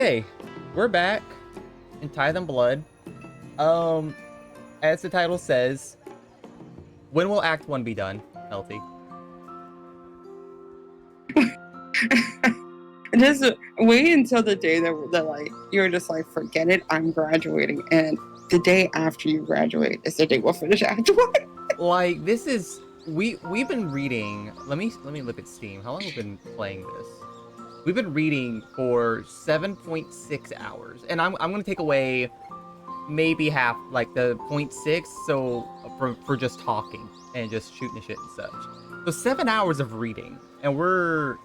Hey, we're back in Tithe and Blood. Um, as the title says, when will Act 1 be done, Melty? Just wait until the day that like you're just like, forget it, I'm graduating, and the day after you graduate is the day we'll finish Act One. Like, this is we've been reading. Let me look at Steam. How long have we been playing this? We've been reading for 7.6 hours, and I'm gonna take away maybe half, like the point 0.6, so for just talking and just shooting the shit and such. So 7 hours of reading, and we're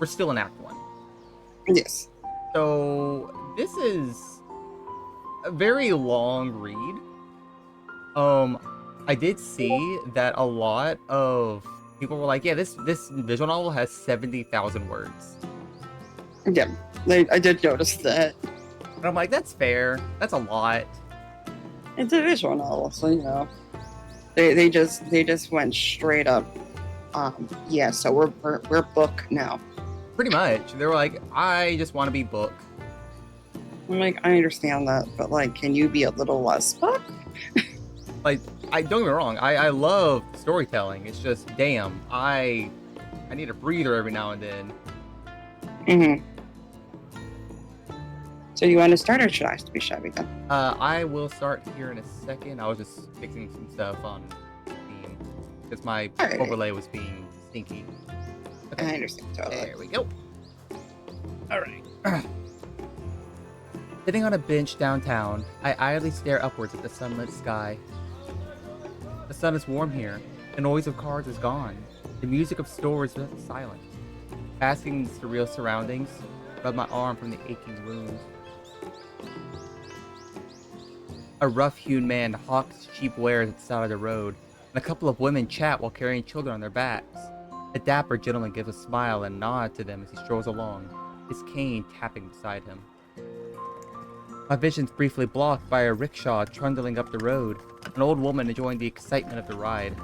still in Act 1. Yes. So this is a very long read. Um, I did see that a lot of people were like, "Yeah, this visual novel has 70,000 words," Yeah. I did notice that. and I'm like, "That's fair. That's a lot." It's a visual novel, so they just went straight up. Yeah. So we're book now. Pretty much, they were like, "I just want to be book." I'm like, I understand that, but like, can you be a little less book? Like, I don't get me wrong, I love storytelling. It's just, damn, I need a breather every now and then. Mm-hmm. So you want to start, or should I be shabby then? I will start here in a second. I was just fixing some stuff on Steam because my Alright. overlay was being stinky. Okay. I understand totally. There we go. All right. Sitting on a bench downtown, I idly stare upwards at the sunlit sky. The sun is warm here. The noise of cars is gone. The music of stores is silent. Basking in surreal surroundings, I rub my arm from the aching wound. A rough-hewn man hawks cheap wares at the side of the road, and a couple of women chat while carrying children on their backs. A dapper gentleman gives a smile and nod to them as he strolls along, his cane tapping beside him. My vision's briefly blocked by a rickshaw trundling up the road, an old woman enjoying the excitement of the ride.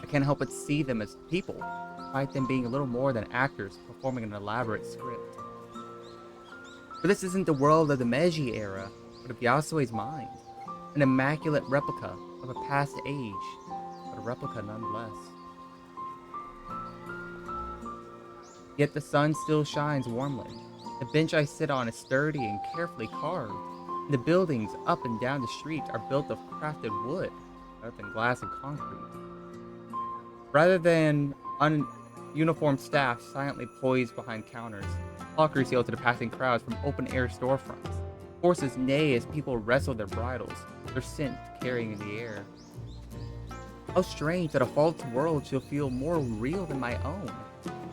I can't help but see them as people, despite them being a little more than actors performing an elaborate script. But this isn't the world of the Meiji era, but of Yasue's mind. An immaculate replica of a past age, but a replica nonetheless. Yet the sun still shines warmly. The bench I sit on is sturdy and carefully carved, and the buildings up and down the street are built of crafted wood, rather than glass and concrete. Rather than uniformed staff silently poised behind counters, hawkers yell to the passing crowds from open-air storefronts. Horses neigh as people wrestle their bridles, their scent carrying in the air. How strange that a false world shall feel more real than my own.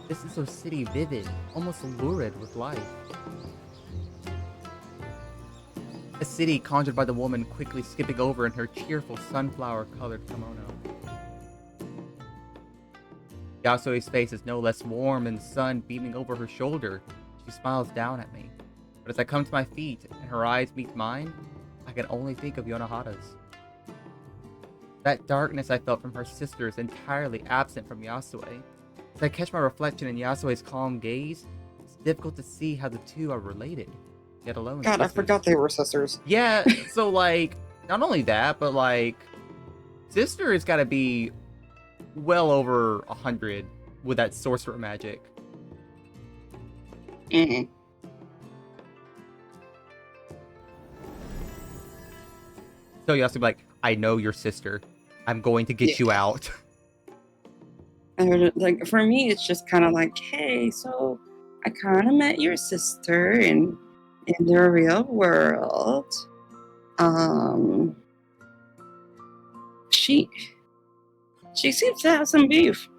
This is a city vivid, almost lurid with life. A city conjured by the woman quickly skipping over in her cheerful sunflower-colored kimono. Yasue's face is no less warm than the sun beaming over her shoulder. She smiles down at me. But as I come to my feet and her eyes meet mine, I can only think of Yonohata's. That darkness I felt from her sister is entirely absent from Yasue. As I catch my reflection in Yasue's calm gaze, it's difficult to see how the two are related, yet alone God, sisters. I forgot they were sisters. Yeah, so like, not only that, but like, sister has got to be well over 100 with that sorcerer magic. Mm-hmm. So Yasue be like, I know your sister. I'm going to get you out. And like, for me, it's just kind of like, hey, so I kind of met your sister in the real world. She seems to have some beef.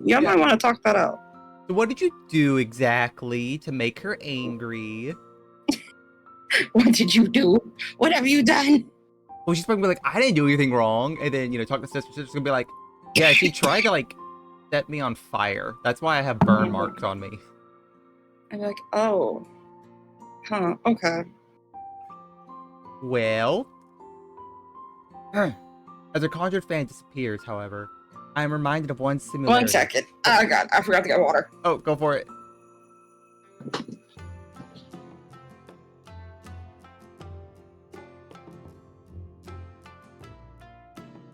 Y'all might want to talk that out. So what did you do exactly to make her angry? What did you do? What have you done? Well, she's probably like, I didn't do anything wrong. And then, talk to sister. Sister's gonna be like, yeah, she tried to, like, set me on fire. That's why I have burn marks on me. I'm like, oh. Huh, okay. Well. As her conjured fan disappears, however, I am reminded of one similarity. 1 second. Oh, God, I forgot to get water. Oh, go for it.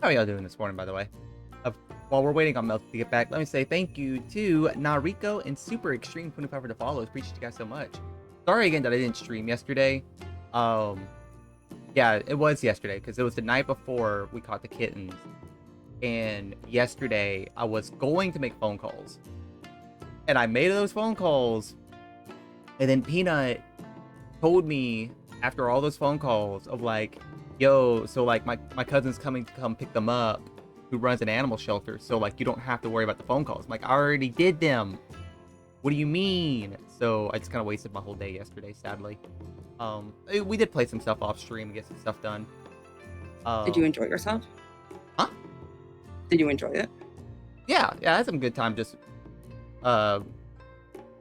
How are y'all doing this morning, by the way? While we're waiting on Melty to get back, let me say thank you to Nariko and Super Extreme 25 for the follows. Appreciate you guys so much. Sorry again that I didn't stream yesterday. Yeah, it was yesterday because it was the night before we caught the kittens. And yesterday I was going to make phone calls. And I made those phone calls. And then Peanut told me after all those phone calls of like, yo, so like my cousin's coming to come pick them up, who runs an animal shelter, so like you don't have to worry about the phone calls. I'm like, I already did them. What do you mean? So I just kind of wasted my whole day yesterday, sadly. We did play some stuff off stream and get some stuff done. Did you enjoy yourself? Huh? Did you enjoy it? Yeah, I had some good time just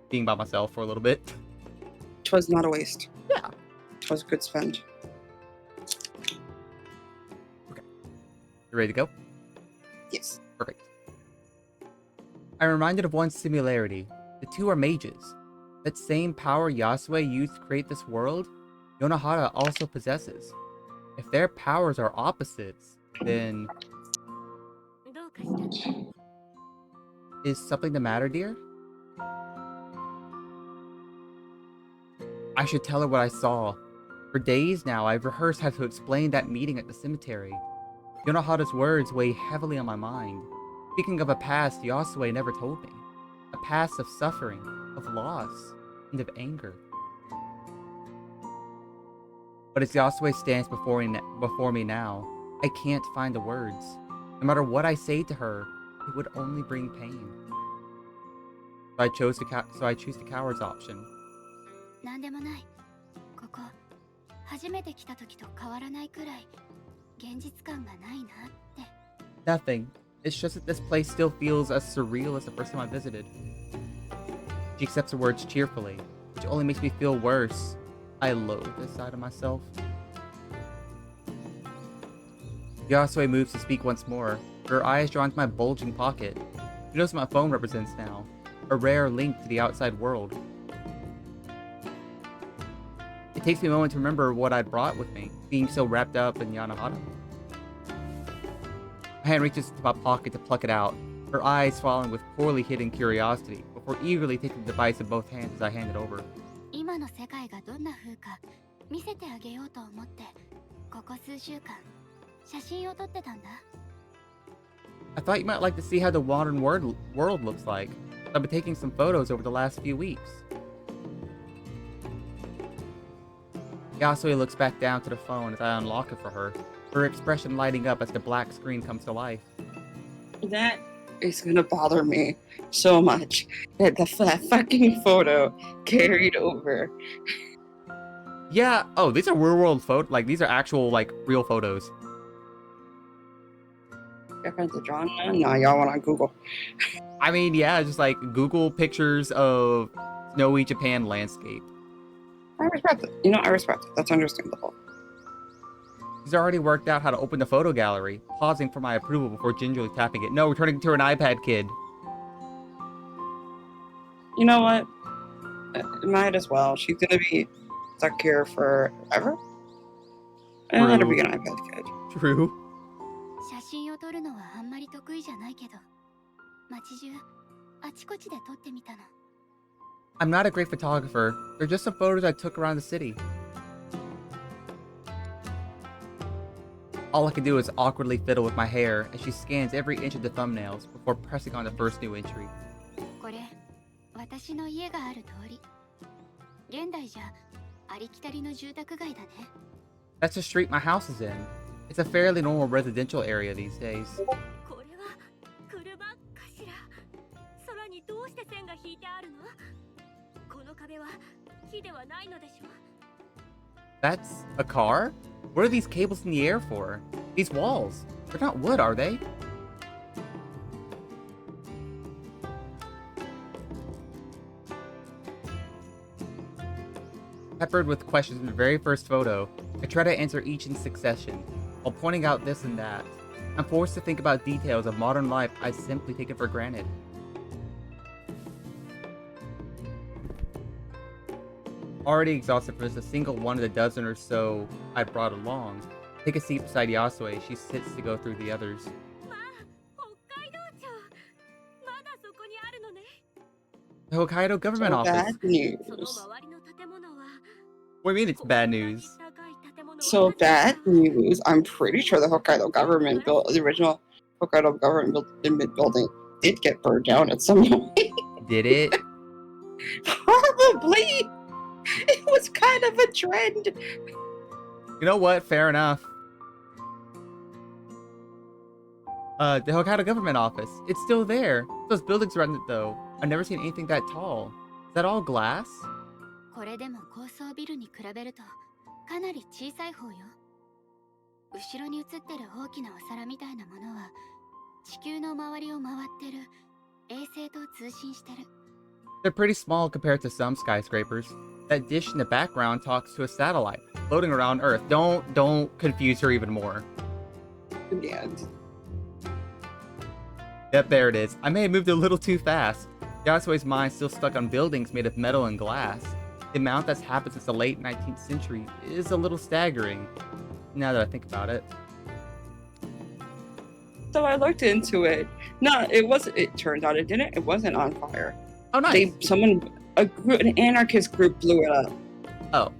being by myself for a little bit. Twas not a waste. Yeah. Twas a good spend. Okay. You ready to go? Yes. Perfect. I'm reminded of one similarity. The two are mages. That same power Yasue used to create this world, Yonohara also possesses. If their powers are opposites, then... Is something the matter, dear? I should tell her what I saw. For days now, I've rehearsed how to explain that meeting at the cemetery. Yonohara's words weigh heavily on my mind. Speaking of a past Yasue never told me. A past of suffering, of loss, and of anger. But as Yasue stands before me now, I can't find the words. No matter what I say to her, it would only bring pain. So I choose the coward's option. Nothing. It's just that this place still feels as surreal as the first time I visited. She accepts the words cheerfully, which only makes me feel worse. I loathe this side of myself. Yasue moves to speak once more, her eyes drawn to my bulging pocket. She knows what my phone represents now, a rare link to the outside world. It takes me a moment to remember what I'd brought with me, being so wrapped up in Yonohara. My hand reaches to my pocket to pluck it out, her eyes following with poorly hidden curiosity, before eagerly taking the device in both hands as I hand it over. I thought you might like to see how the modern world looks like. I've been taking some photos over the last few weeks. Yasue looks back down to the phone as I unlock it for her, her expression lighting up as the black screen comes to life. That is gonna bother me so much that that fucking photo carried over. Yeah. Oh, these are real world photos. Like, these are actual, like, real photos. Reference to John? No, y'all went on Google. I mean, yeah, just like Google pictures of snowy Japan landscape. I respect it. You know, I respect it. That's understandable. He's already worked out how to open the photo gallery, pausing for my approval before gingerly tapping it. No, we're turning into an iPad kid. You know what? Might as well. She's gonna be stuck here forever. And let her be an iPad kid. True. I'm not a great photographer. They're just some photos I took around the city. All I can do is awkwardly fiddle with my hair as she scans every inch of the thumbnails before pressing on the first new entry. That's the street my house is in. It's a fairly normal residential area these days. That's a car? What are these cables in the air for? These walls, they're not wood, are they? Peppered with questions in the very first photo, I try to answer each in succession, while pointing out this and that. I'm forced to think about details of modern life I simply take it for granted. Already exhausted from just a single one of the dozen or so I brought along, Take a seat beside Yasue. She sits to go through the others. まあ、北海道庁。まだそこにあるのね。The Hokkaido government So office. bad news. その周りの建物は What do you mean it's こ bad んな news? に高い建物は So なかっ bad た。 news. I'm pretty sure the Hokkaido government built the original Hokkaido government building did get burned down at some point. Did it? Probably. It was kind of a trend. You know what? Fair enough. The Hokkaido government office. It's still there. Those buildings around it, though. I've never seen anything that tall. Is that all glass? これでも高層ビルに比べるとかなり小さい方よ。後ろに映ってる大きなお皿みたいなものは地球の周りを回ってる衛星と通信してる。 They're pretty small compared to some skyscrapers. That dish in the background talks to a satellite floating around Earth. Don't confuse her even more. Yeah. Yep, there it is. I may have moved a little too fast. Yasue's mind's still stuck on buildings made of metal and glass. The amount that's happened since the late 19th century is a little staggering, now that I think about it. So I looked into it. No, it wasn't. It turns out it didn't. It wasn't on fire. Oh, nice. An anarchist group blew it up. Oh.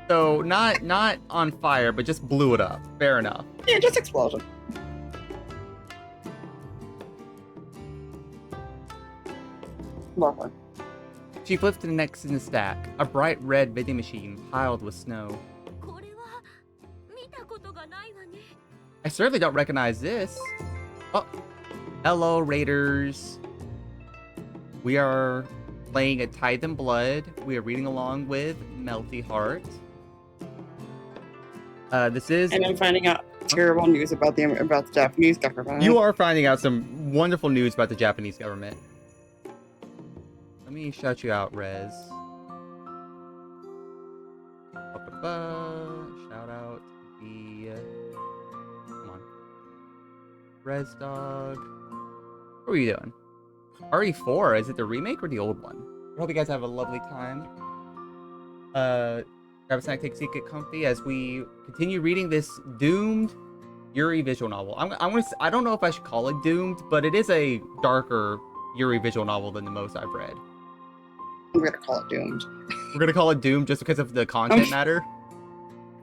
So, not on fire, but just blew it up. Fair enough. Yeah, just explosion. More. She flips to the next in the stack, a bright red vending machine piled with snow. これは見たことがないわね。 I certainly don't recognize this. Oh, hello, Raiders. We are playing a Tithe and Blood. We are reading along with MeltiHeart. This is... And I'm finding out terrible news about the Japanese government. You are finding out some wonderful news about the Japanese government. Let me shout you out, Rez. Shout out the... Come on. Rez Dog. What are you doing? RE4, is it the remake or the old one? I hope you guys have a lovely time. Grab a snack, take a seat, get comfy as we continue reading this doomed Yuri visual novel. I don't know if I should call it doomed, but it is a darker Yuri visual novel than the most I've read. We're gonna call it doomed. We're gonna call it doomed just because of the content matter.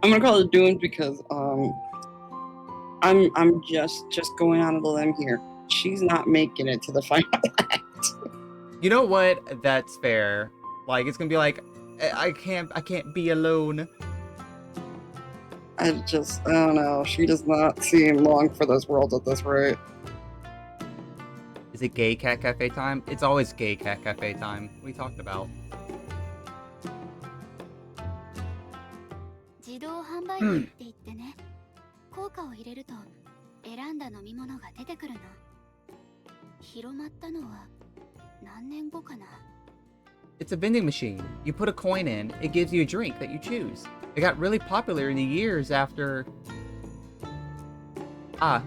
I'm gonna call it doomed because I'm just going out on the limb here. She's not making it to the final act. You know what? That's fair. Like it's gonna be like I can't be alone. I don't know. She does not seem long for this world at this rate. Is it gay cat cafe time? It's always gay cat cafe time. What are you talking about? 自動販売機って言ってね、効果を入れると選んだ飲み物が出てくるの。広まったのは何年後かな。 It's a vending machine. You put a coin in, it gives you a drink that you choose. It got really popular in the years after... Ah,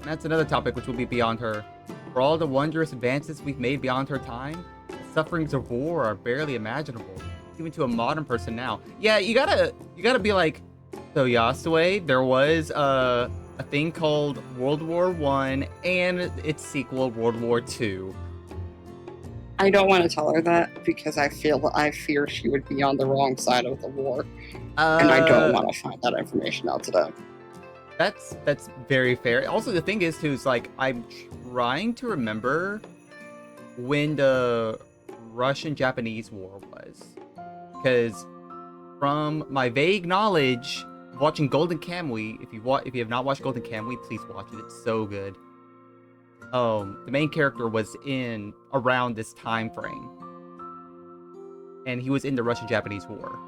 that's another topic which will be beyond her. For all the wondrous advances we've made beyond her time, the sufferings of war are barely imaginable, even to a modern person now. Yeah, you gotta be like, so Yasue, there was a thing called World War I and its sequel, World War II. I don't want to tell her that because I fear she would be on the wrong side of the war, and I don't want to find that information out today. That's very fair. Also, the thing is, too, is like I'm trying to remember when the Russian-Japanese War was, because from my vague knowledge, watching Golden Kamuy, if you have not watched Golden Kamuy, please watch it. It's so good. The main character was in around this time frame, and he was in the Russian-Japanese War.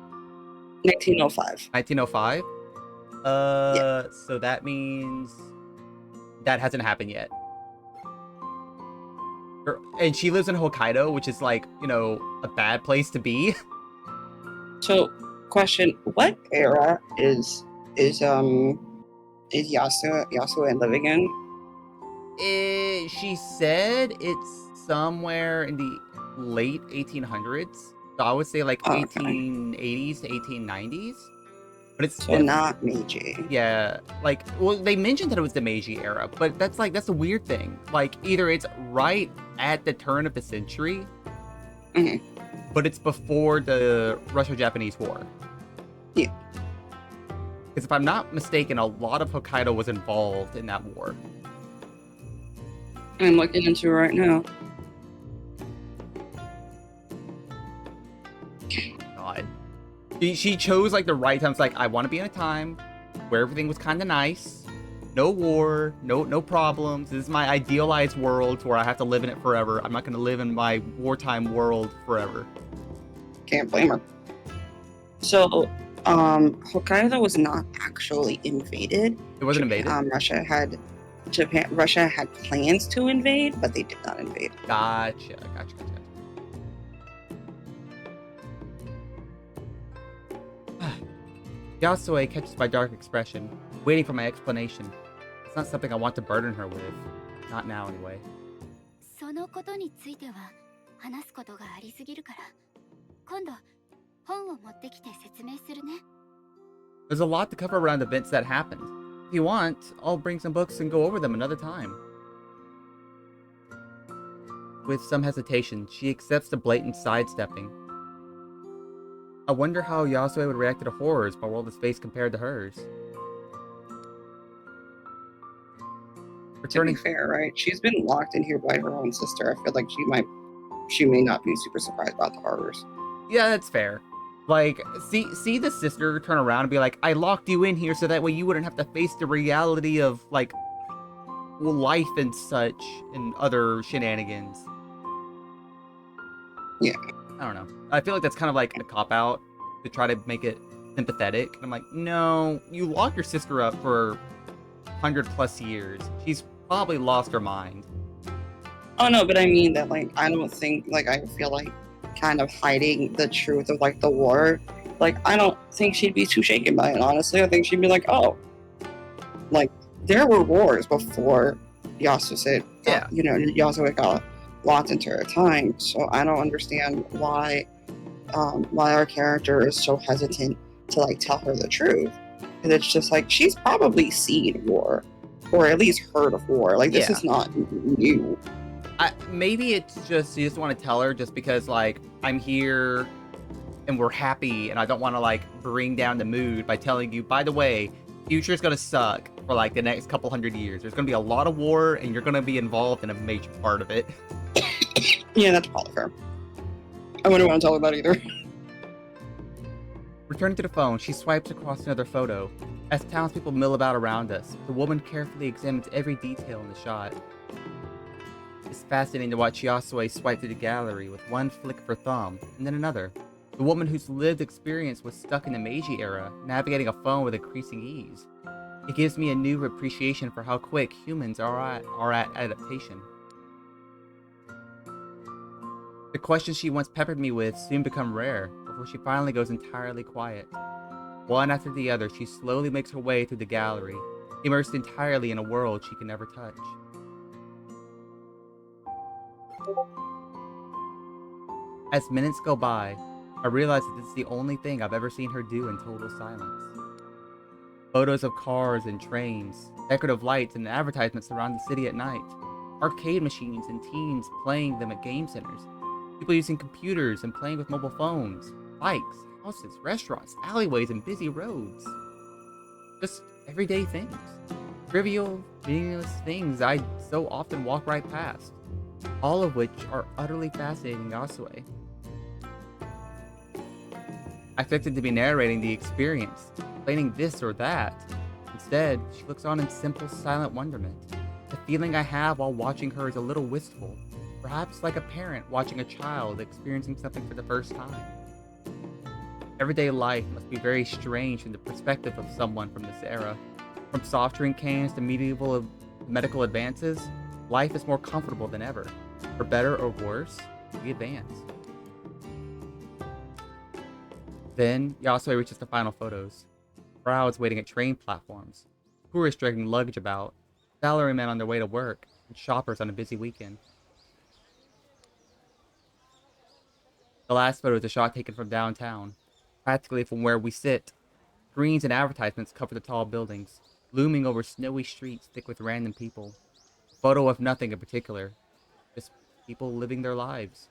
1905. 1905. Yeah. So that means that hasn't happened yet. And she lives in Hokkaido, which is like, you know, a bad place to be. So, question: what era is Yasue living in? She said it's somewhere in the late 1800s. So I would say like 1880s to 1890s. but it's So not Meiji. yeah, like, well, they mentioned that it was the Meiji era, but that's a weird thing. Like, either it's right at the turn of the century, Mhm. but it's before the Russo-Japanese War. Yeah. Because if I'm not mistaken, a lot of Hokkaido was involved in that war. I'm looking into it right now. God. She chose, like, the right time. It's like, I want to be in a time where everything was kind of nice. No war, no problems. This is my idealized world where I have to live in it forever. I'm not going to live in my wartime world forever. Can't blame her. So, Hokkaido was not actually invaded. It wasn't invaded? Russia had plans to invade, but they did not invade. Gotcha. Yasue catches my dark expression, waiting for my explanation. It's not something I want to burden her with. Not now, anyway. そのことについては話すことがありすぎるから、今度本を持ってきて説明するね。There's a lot to cover around events that happened. If you want, I'll bring some books and go over them another time. With some hesitation, she accepts the blatant sidestepping. I wonder how Yasue would react to the horrors my world is faced compared to hers. To be fair, right? She's been locked in here by her own sister. I feel like she may not be super surprised about the horrors. Yeah, that's fair. Like, see the sister turn around and be like, I locked you in here so that way you wouldn't have to face the reality of, like, life and such and other shenanigans. Yeah. I don't know. I feel like that's kind of like a cop-out to try to make it sympathetic. And I'm like, no, you locked your sister up for 100+ years. She's probably lost her mind. Oh, no, but I mean that, like, I don't think, like, I feel like kind of hiding the truth of, like, the war. Like, I don't think she'd be too shaken by it, honestly. I think she'd be like, oh, like, there were wars before Yasue got locked into her time. So I don't understand why our character is so hesitant to, like, tell her the truth. Because it's just like, she's probably seen war, or at least heard of war. Like, this is not new. Maybe it's just, you just want to tell her just because, like, I'm here and we're happy and I don't want to, like, bring down the mood by telling you, by the way, future's gonna suck for, like, the next couple hundred years. There's gonna be a lot of war and you're gonna be involved in a major part of it. Yeah, that's probably fair. I wouldn't want to tell her that either. Returning to the phone, she swipes across another photo. As townspeople mill about around us, the woman carefully examines every detail in the shot. It's fascinating to watch Yasue swipe through the gallery with one flick of her thumb, and then another. The woman whose lived experience was stuck in the Meiji era, navigating a phone with increasing ease. It gives me a new appreciation for how quick humans are at adaptation. The questions she once peppered me with soon become rare, before she finally goes entirely quiet. One after the other, she slowly makes her way through the gallery, immersed entirely in a world she can never touch. As minutes go by, I realize that this is the only thing I've ever seen her do in total silence. Photos of cars and trains, decorative lights and advertisements surround the city at night, arcade machines and teens playing them at game centers, people using computers and playing with mobile phones, bikes, houses, restaurants, alleyways, and busy roads. Just everyday things. Trivial, meaningless things I so often walk right past. All of which are utterly fascinating Yasue. I expected to be narrating the experience, explaining this or that. Instead, she looks on in simple, silent wonderment. The feeling I have while watching her is a little wistful, perhaps like a parent watching a child experiencing something for the first time. Everyday life must be very strange from the perspective of someone from this era. From soft drink cans to medieval medical advances, life is more comfortable than ever. For better or worse, we advance. Then, Yasue reaches the final photos. Crowds waiting at train platforms, tourists dragging luggage about, salarymen on their way to work, and shoppers on a busy weekend. The last photo is a shot taken from downtown, practically from where we sit. Screens and advertisements cover the tall buildings, looming over snowy streets thick with random people. A photo of nothing in particular, just people living their lives.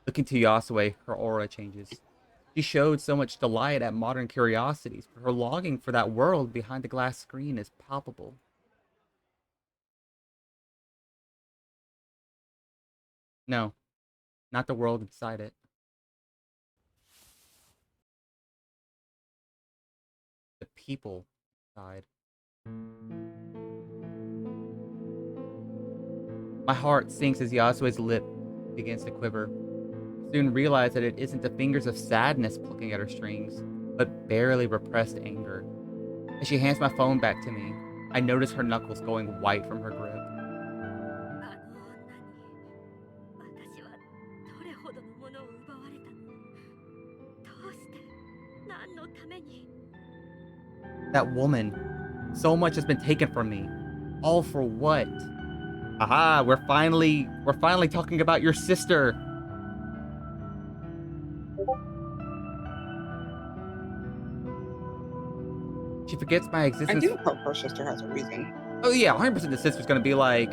Looking to Yasue, her aura changes. She showed so much delight at modern curiosities, but her longing for that world behind the glass screen is palpable. No, not the world inside it. The people inside. My heart sinks as Yasue's lip begins to quiver. I soon realize that it isn't the fingers of sadness plucking at her strings, but barely repressed anger. As she hands my phone back to me, I notice her knuckles going white from her grip. あの女に私はどれほどのものを奪われたの。どうして何のために。 That woman. So much has been taken from me. All for what? Aha, we're finally talking about your sister. She forgets my I existence. do hope her sister has a reason. Oh yeah, 100% the sister's gonna be like,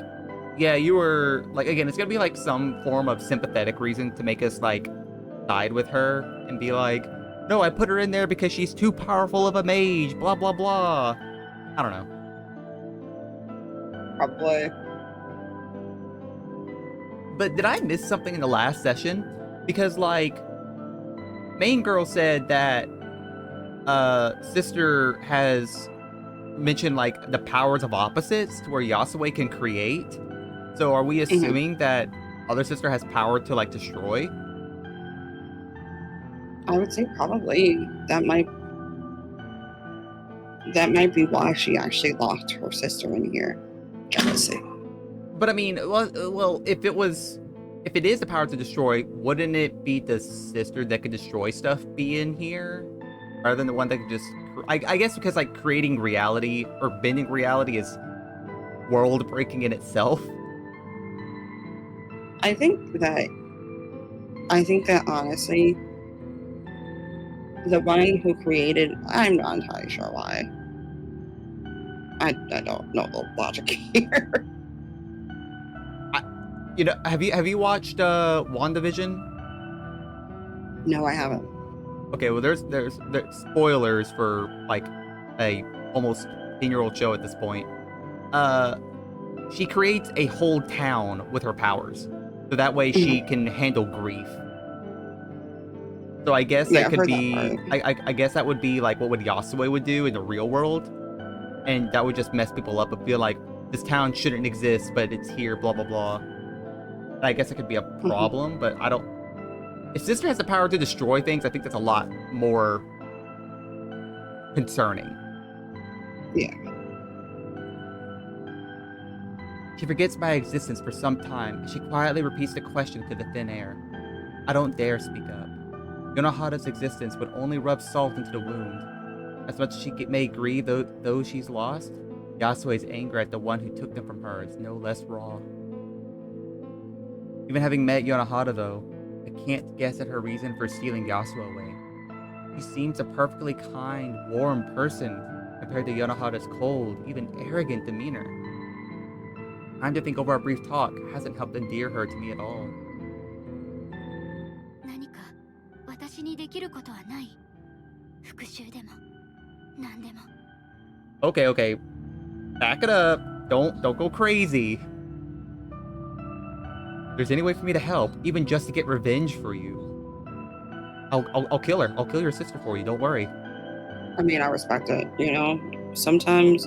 yeah, you were like, again, it's gonna be like some form of sympathetic reason to make us like side with her and be like, no, I put her in there because she's too powerful of a mage, blah blah blah. I don't know. Probably. But did I miss something in the last session? Because like main girl said that sister has mentioned like the powers of opposites to where Yasue can create. So are we assuming that other sister has power to like destroy? I would say probably that might be why she actually locked her sister in here. Jealousy. But I mean, well, if it is the power to destroy, wouldn't it be the sister that could destroy stuff be in here, rather than the one that could just? I guess because like creating reality or bending reality is world breaking in itself. I think that honestly, the one who created, I'm not entirely sure why. I don't know the logic here. You know, have you watched WandaVision? No, I haven't. Okay, well there's spoilers for like a almost 10-year-old show at this point. She creates a whole town with her powers, so that way she can handle grief. So I guess Yeah, that I've could heard that be, I guess that would be like what would Yasue would do in the real world, and that would just mess people up and feel like this town shouldn't exist, but it's here, blah blah blah. I guess it could be a problem, but I don't. If Sister has the power to destroy things, I think that's a lot more concerning. Yeah. She forgets my existence for some time. She quietly repeats the question to the thin air. I don't dare speak up. Yonohata's existence would only rub salt into the wound. As much as she may grieve those she's lost, Yasue's anger at the one who took them from her is no less raw. Even having met Yonohata, though, I can't guess at her reason for stealing Yasuo away. She seems a perfectly kind, warm person compared to Yonohata's cold, even arrogant demeanor. Time to think over our brief talk hasn't helped endear her to me at all. 何か私にできることはない。復讐でも何でも。 Okay. Back it up. Don't go crazy. If there's any way for me to help, even just to get revenge for you, I'll kill her. I'll kill your sister for you. Don't worry. I mean, I respect it. You know, sometimes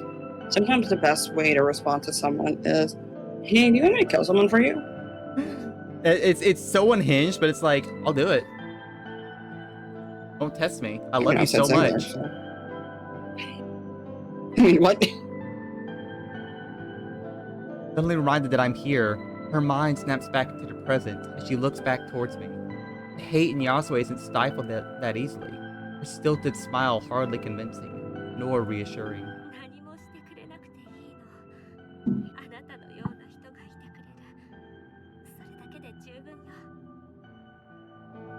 the best way to respond to someone is, "Hey, do you want me to kill someone for you?" It's so unhinged, but it's like I'll do it. Don't test me. I love you so much. So. I mean, what? Suddenly reminded that I'm here, her mind snaps back into the present as she looks back towards me. The hate in Yasue isn't stifled that easily. Her stilted smile hardly convincing, nor reassuring. 何もしてくれなくていいの。あなたのような人がいてくれる。それだけで十分よ。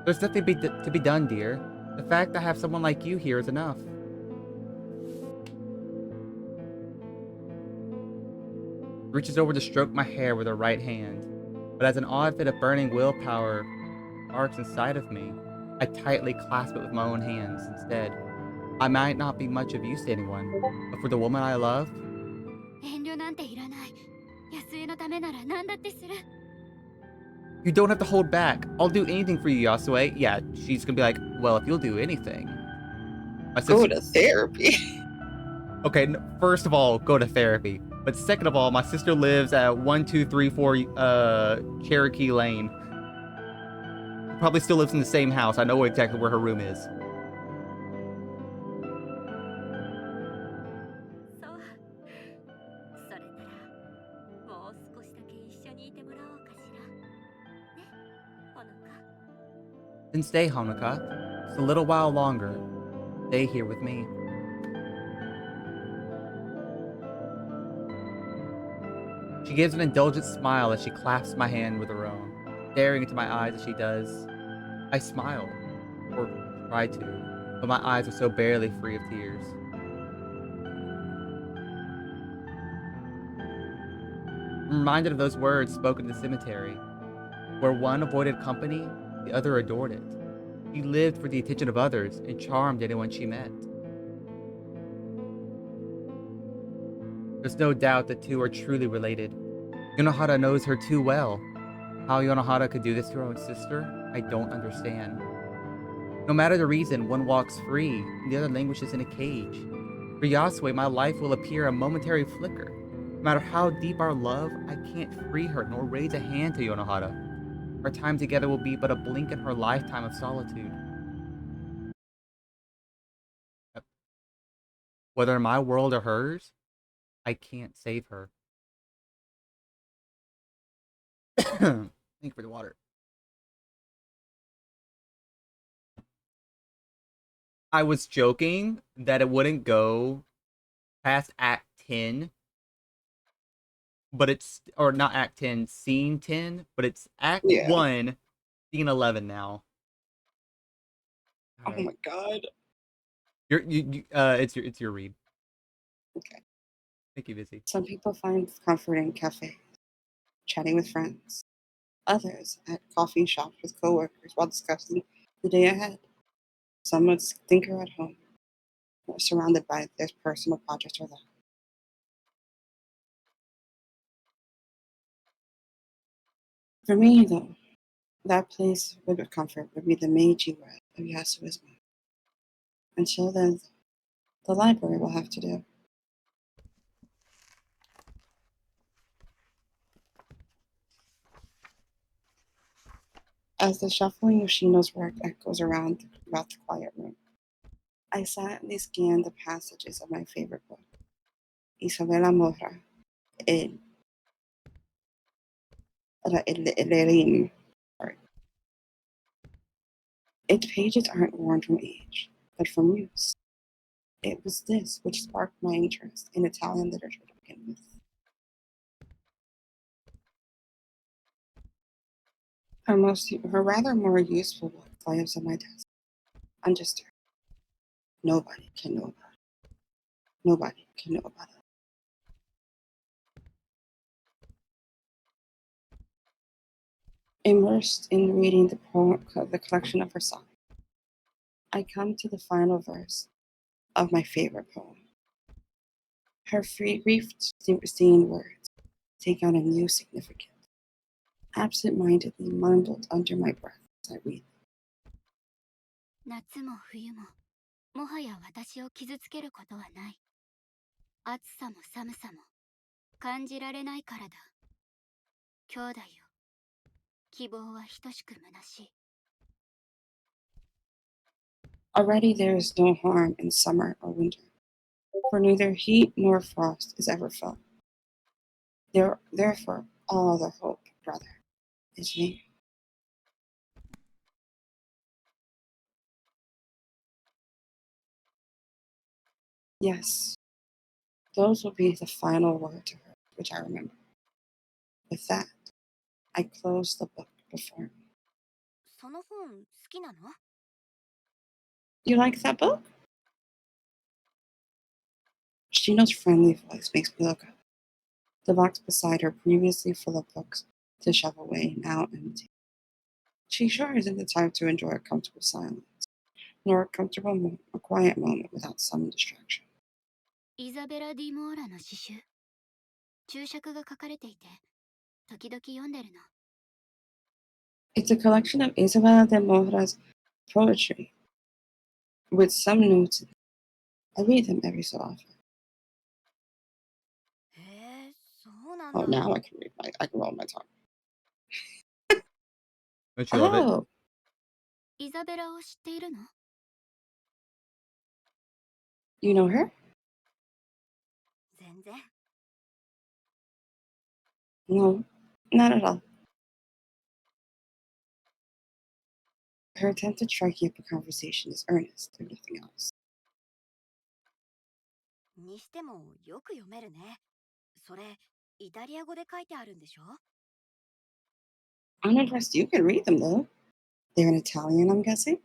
There's nothing to be done, dear. The fact I have someone like you here is enough. Reaches over to stroke my hair with her right hand, but as an odd fit of burning willpower sparks inside of me, I tightly clasp it with my own hands instead. I might not be much of use to anyone, but for the woman I love, 遠慮なんていらない。安江のためなら何だってする。you don't have to hold back. I'll do anything for you, Yasue. Yeah, she's gonna be like, well, if you'll do anything. My Go sister. to therapy. Okay, first of all, go to therapy. But second of all, my sister lives at 1234 Cherokee Lane. Probably still lives in the same house. I know exactly where her room is. そう。それならもう少しだけ一緒にいてもらおうかしら。ね、ほのか。Then stay, Honoka. Just a little while longer. Stay here with me. She gives an indulgent smile as she clasps my hand with her own, staring into my eyes as she does. I smile, or try to, but my eyes are so barely free of tears. I'm reminded of those words spoken in the cemetery, where one avoided company, the other adored it. She lived for the attention of others and charmed anyone she met. There's no doubt the two are truly related. Yonohara knows her too well. How Yonohara could do this to her own sister, I don't understand. No matter the reason, one walks free, and the other languishes in a cage. For Yasue, my life will appear a momentary flicker. No matter how deep our love, I can't free her nor raise a hand to Yonohara. Our time together will be but a blink in her lifetime of solitude. Whether in my world or hers, I can't save her. Thank you for the water. I was joking that it wouldn't go past Act 10, but it's, or not Act 10, Scene 10, but it's Act Yeah. 1, Scene 11 now. All Oh right. my god. It's your read. Okay. Thank you, Busy. Some people find comfort in cafes, chatting with friends. Others at coffee shops with coworkers while discussing the day ahead. Some would tinker at home, or surrounded by their personal projects or that. For me, though, that place of comfort would be the Meiji world of Yasuo's mind. Until then, the library will have to do. As the shuffling of Shino's work echoes around throughout the quiet room, I silently scan the passages of my favorite book, Isabella Mora, El, El Erin. Its pages aren't worn from age, but from use. It was this which sparked my interest in Italian literature to begin with. Her rather more useful book lies on my desk, undisturbed. Nobody can know about it. Nobody can know about it. Immersed in reading the collection of her songs, I come to the final verse of my favorite poem. Her grief-stained words take on a new significance, absent-mindedly mumbled under my breath as I read. 夏も冬ももはや私を傷つけることはない。暑さも寒さも感じられないからだ。兄弟よ、希望は等しく虚しい。Already there is no harm in summer or winter, for neither heat nor frost is ever felt. Therefore, all other hope, brother, is vain. Yes, those will be the final word to her, which I remember. With that, I close the book before me. その本好きなの？ You like that book? Shino's friendly voice makes me look up. The box beside her, previously full of books to shove away, now empty. She sure isn't the type to enjoy a comfortable silence, nor a quiet moment without some distraction. イザベラ・ディ・モーラの詩集。注釈が書かれていて、時々読んでるの。It's a collection of Isabella de Mora's poetry, with some notes in it. I read them every so often. へえ、そうなん Oh, だ。now I can roll my tongue. Don't you love it? Oh, イザベラを知っているの？ you know her? 全然。No, not at all. Her attempt at striking up a conversation is earnest, if nothing else. にしてもよく読めるね。それ、イタリア語で書いてあるんでしょ？ I'm impressed you can read them, though. They're in Italian, I'm guessing?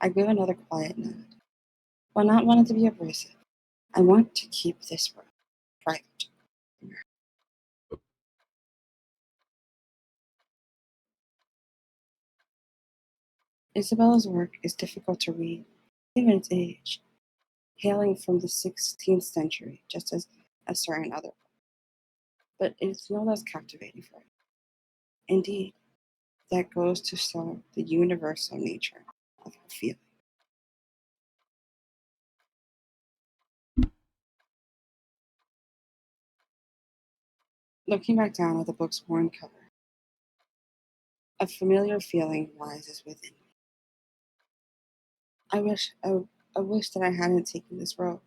I give another quiet nod. While not wanting to be abrasive, I want to keep this room private. Isabella's work is difficult to read, given its age, hailing from the 16th century, just as a certain other, but it is no less captivating for it. Indeed, that goes to show the universal nature of her feeling. Looking back down at the book's worn cover, a familiar feeling rises within me. I wish that I hadn't taken this road,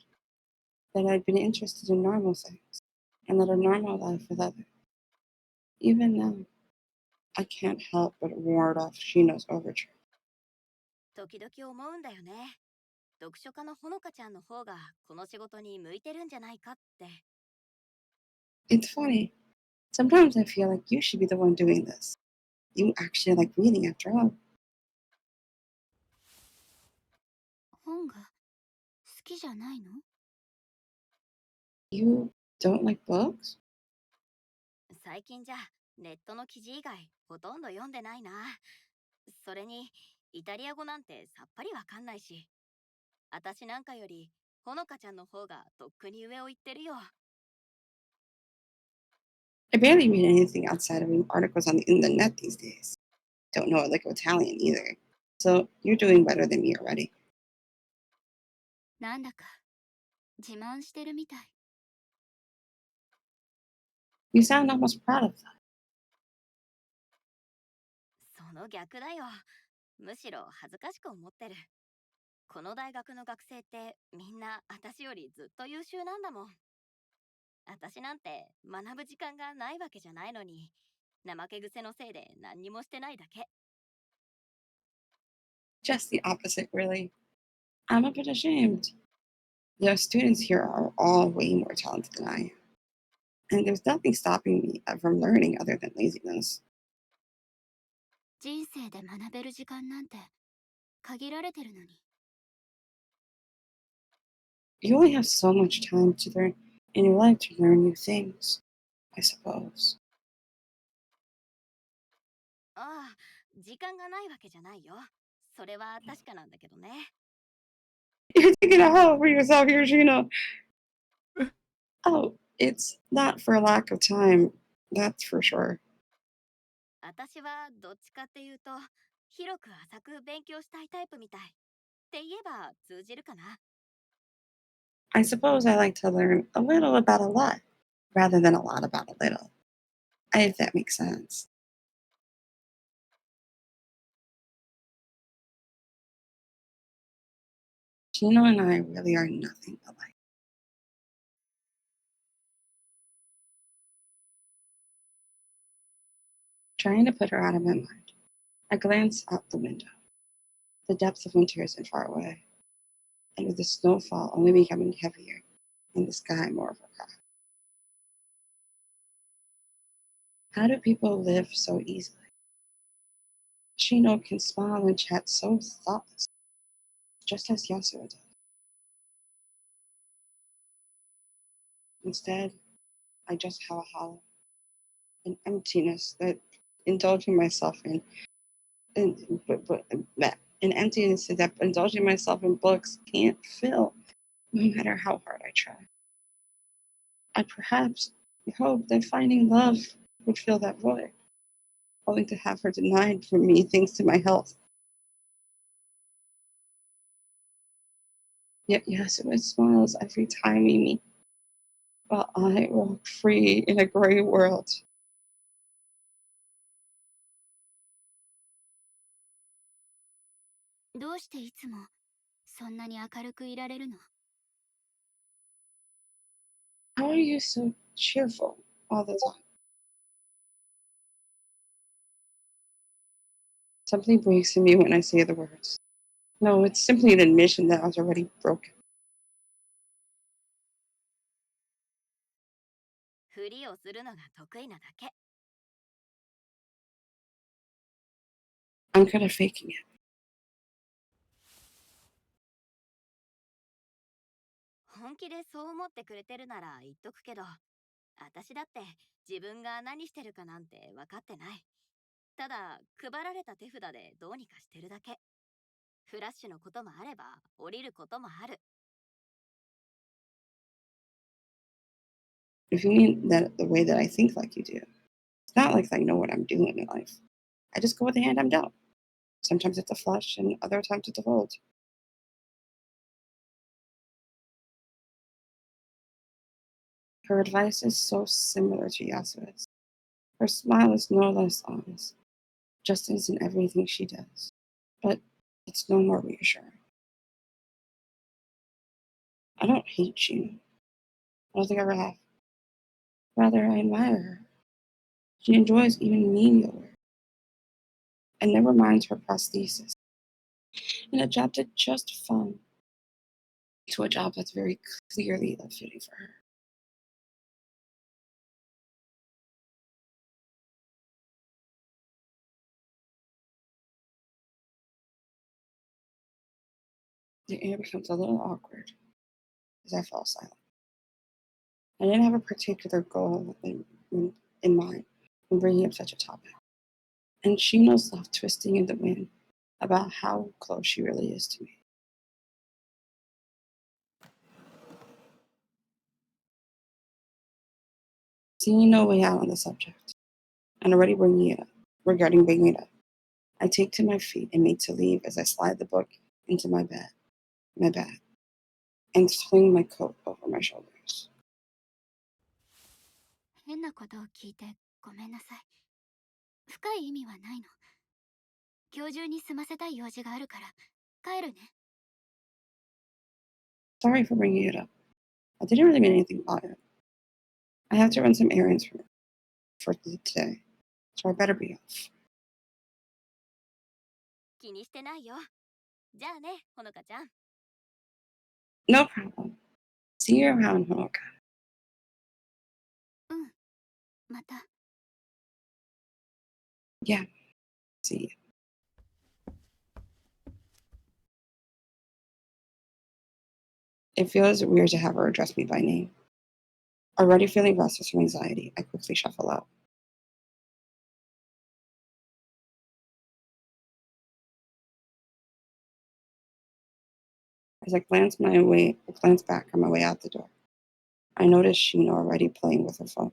that I'd been interested in normal things, and led a normal life with others. Even now, I can't help but ward off Shino's overture. 時々思うんだよね。読書家のほのかちゃんの方がこの仕事に向いてるんじゃないかって。It's funny. Sometimes I feel like you should be the one doing this. You actually like reading after all. 本が好きじゃないの？ You don't like books? 最近じゃネットの記事以外ほとんど読んでないな。それにイタリア語なんてさっぱりわかんないし。私なんかよりほのかちゃんの方がとっくに上を行ってるよ。I barely read anything outside of reading articles on the internet these days. Don't know a lick of Italian either. So you're doing better than me already. なんだか自慢してるみたい。You sound almost proud of that. その逆だよ。むしろ恥ずかしく思ってる。この大学の学生ってみんな私よりずっと優秀なんだもん。私なんて学ぶ時間がないわけじゃないのに、怠け癖のせいで何にもしてないだけ。Just the opposite, really. I'm a bit ashamed. The students here are all way more talented than I am. And there's nothing stopping me from learning other than laziness. 人生で学べる時間なんて限られてるのに。You only have so much time to learn in your life to learn new things, I suppose. ああ、時間がないわけじゃないよ。それは確かなんだけどね。You're taking a hell for yourself here, Gina. Oh, it's not for lack of time, that's for sure. 私はどっちかっていうと、広く浅く勉強したいタイプみたい。って言えば通じるかな。I suppose I like to learn a little about a lot rather than a lot about a little, if that makes sense. Gino and I really are nothing alike. Trying to put her out of my mind, I glance out the window. The depth of winter isn't far away, and with the snowfall only becoming heavier and the sky more overcast. How do people live so easily? Shino can smile and chat so thoughtless, just as Yasuo does. Instead, I just have a hollow, an emptiness that indulging myself in, an emptiness that indulging myself in books can't fill, no matter how hard I try. I perhaps hope that finding love would fill that void, only to have her denied from me thanks to my health. Yet Yasuo smiles every time we meet, while I walk free in a gray world. どうしていつもそんなに明るくいられるの？ How are you so cheerful all the time? Something breaks in me when I say the words. No, it's simply an admission that I was already broken. ふりをするのが得意なだけ。 I'm good at faking it. 本気でそう思ってくれてるなら言っとくけど、私だって自分が何してるかなんて分かってない。ただ、配られた手札でどうにかしてるだけ。フラッシュのこともあれば、降りることもある。If you mean that the way that I think like you do, it's not like I know what I'm doing in life. I just go with the hand I'm dealt. Sometimes it's a flush, and other times it's a fold. Her advice is so similar to Yasuo's. Her smile is no less honest, just as in everything she does. But it's no more reassuring. I don't hate you. I don't think I ever have. Rather, I admire her. She enjoys even menial work and never minds her prosthesis. And a job that's just fun to a job that's very clearly unfitting for her. The air becomes a little awkward as I fall silent. I didn't have a particular goal in mind when bringing up such a topic. And she knows love twisting in the wind about how close she really is to me. Seeing no way out on the subject, and already bringing it up, I take to my feet and make to leave as I slide the book into my bag, and swing my coat over my shoulders. 変なことを聞いてごめんなさい。深い意味はないの。今日中に済ませたい用事があるから帰るね。Sorry for bringing it up. I didn't really mean anything about it. I have to run some errands for today, so I better be off. 気にしてないよ。じゃあね、ほのかちゃん。No problem. See you around, Honoka. うん、また。Yeah, see you. It feels weird to have her address me by name. Already feeling restless from anxiety, I quickly shuffle out. As I glance back on my way out the door, I notice Sheena already playing with her phone.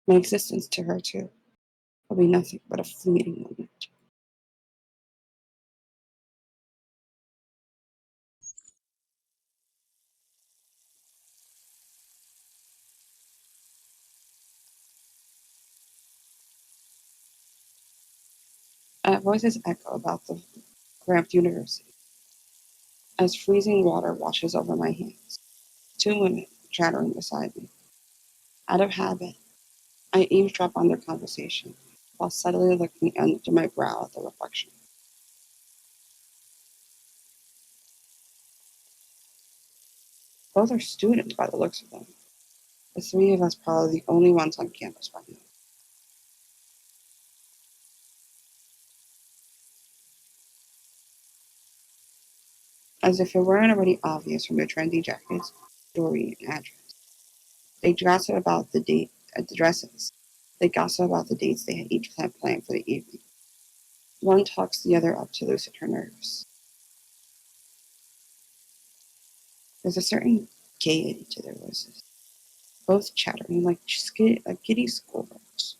My existence to her, too, will be nothing but a fleeting moment. Voices echo about the cramped university as freezing water washes over my hands. Two women chattering beside me. Out of habit, I eavesdrop on their conversation while subtly looking under my brow at the reflection. Both are students by the looks of them. The three of us probably the only ones on campus by now. As if it weren't already obvious from their trendy jackets, story, and address. They gossip about the date at the dresses. They gossip about the dates they had each planned for the evening. One talks the other up to loosen her nerves. There's a certain gaiety to their voices, both chattering like giddy schoolgirls.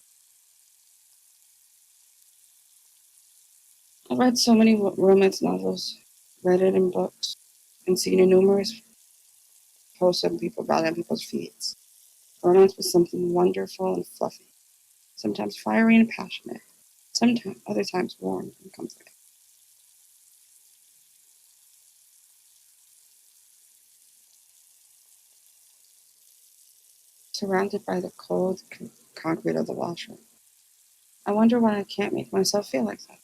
I've read so many romance novels, read it in books, and seen in numerous posts on people's feeds. Romance was something wonderful and fluffy, sometimes fiery and passionate, sometimes other times warm and comforting. Surrounded by the cold concrete of the washroom, I wonder why I can't make myself feel like that.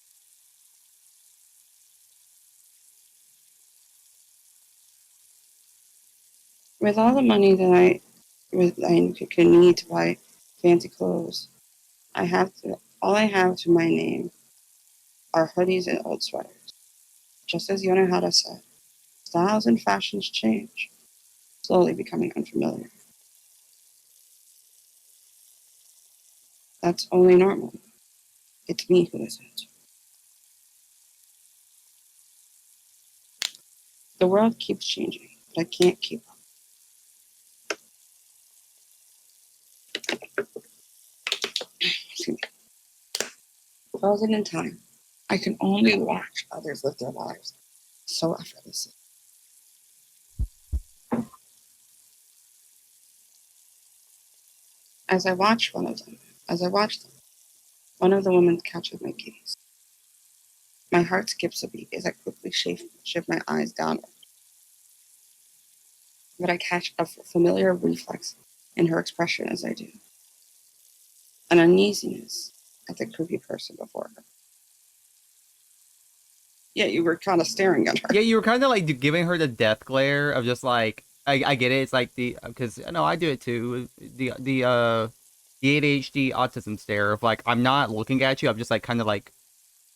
With all the money that I could need to buy fancy clothes, all I have to my name are hoodies and old sweaters. Just as Yonohara said, styles and fashions change, slowly becoming unfamiliar. That's only normal. It's me who isn't. The world keeps changing, but I can't keep up. Excuse me. Frozen in time, I can only watch others live their lives so effortlessly. As I watch them, one of the women catches my gaze. My heart skips a beat as I quickly shift my eyes downward. But I catch a familiar reflex in her expression as I do. An uneasiness at the creepy person before her. Yeah, you were kind of staring at her. Yeah, you were kind of like giving her the death glare of just like I get it. It's like because no, I do it too. The ADHD autism stare of like I'm not looking at you. I'm just like kind of like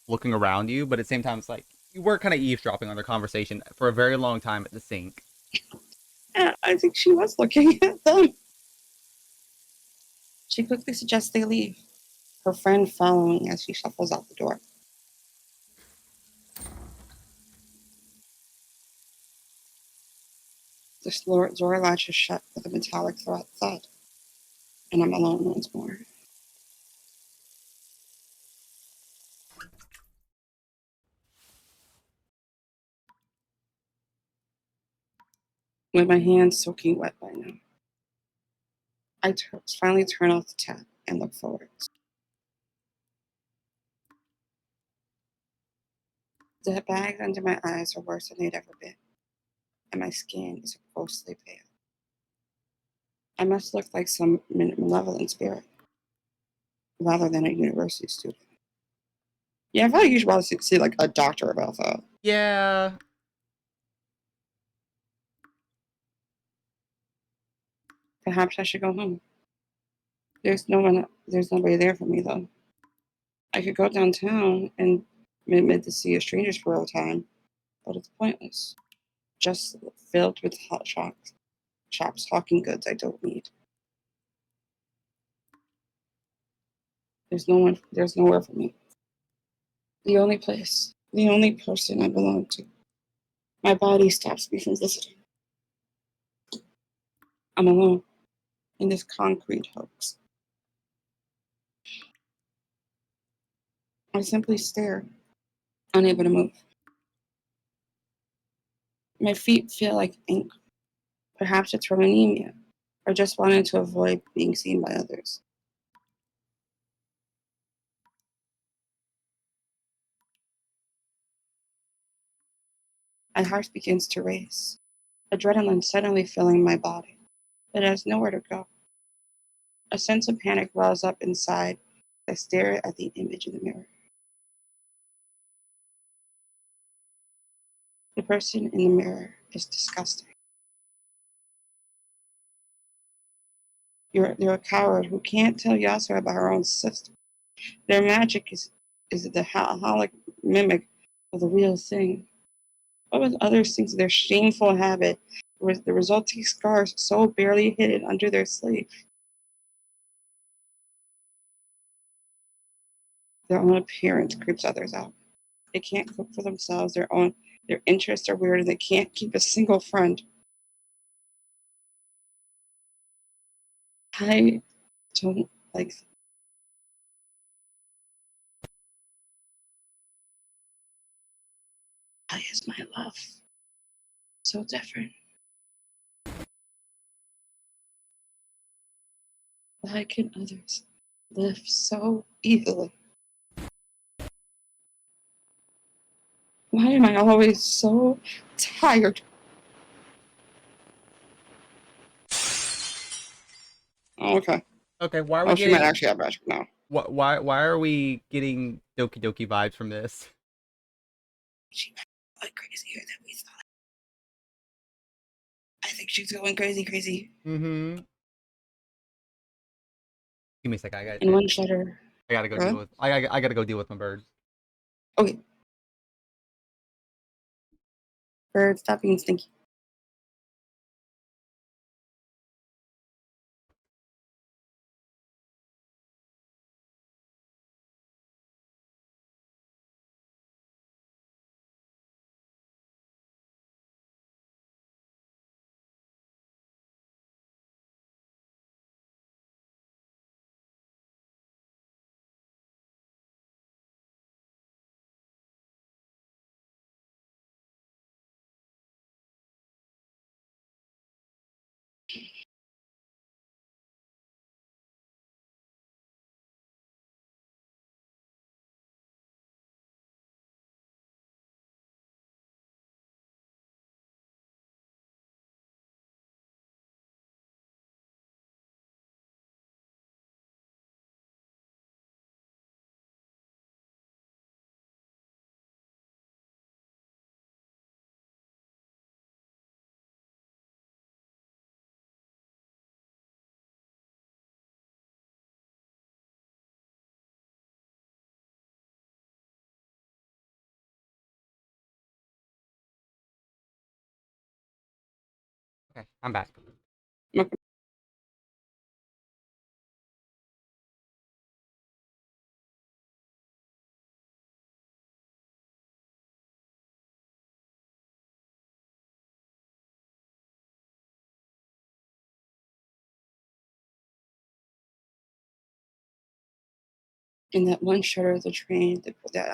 looking around you, but at the same time it's like you were kind of eavesdropping on their conversation for a very long time at the sink. Yeah, I think she was looking at them. She quickly suggests they leave, her friend following as she shuffles out the door. The door latches shut with a metallic thud, and I'm alone once more. With my hands soaking wet by now. I finally turn off the tap and look forwards. The bags under my eyes are worse than they'd ever been, and my skin is ghostly pale. I must look like some malevolent spirit rather than a university student. Yeah, I feel like you should probably see like a doctor about that. Yeah, Perhaps I should go home. There's nobody there for me though. I could go downtown and admit to see a strangers for all time, but it's pointless. Just filled with hot shops hawking goods I don't need. There's nowhere for me. The only person I belong to. My body stops me from visiting. I'm alone in this concrete hoax. I simply stare, unable to move. My feet feel like ink. Perhaps it's from anemia, or just wanting to avoid being seen by others. My heart begins to race, adrenaline suddenly filling my body. It has nowhere to go. A sense of panic wells up inside as I stare at the image in the mirror. The person in the mirror is disgusting. You're a coward who can't tell Yasser about her own sister. Their magic is the holic mimic of the real thing. What with other things, their shameful habit, with the resulting scars so barely hidden under their sleeve. Their own appearance creeps others out. They can't cook for themselves. Their interests are weird, and they can't keep a single friend. I don't like them. Why is my love so different? Why can others live so easily? Why am I always so tired? Oh, okay. Okay, why are we Oh, she might getting actually have magic now. why are we getting Doki Doki vibes from this? She might be like crazier than we thought. I think she's going crazy. Mm-hmm. Give me a sec. In one shutter. I gotta go Huh? deal with I gotta go deal with my bird. Okay. Bird, stop being stinky. Okay, I'm back. Okay. In that one shutter of the train, that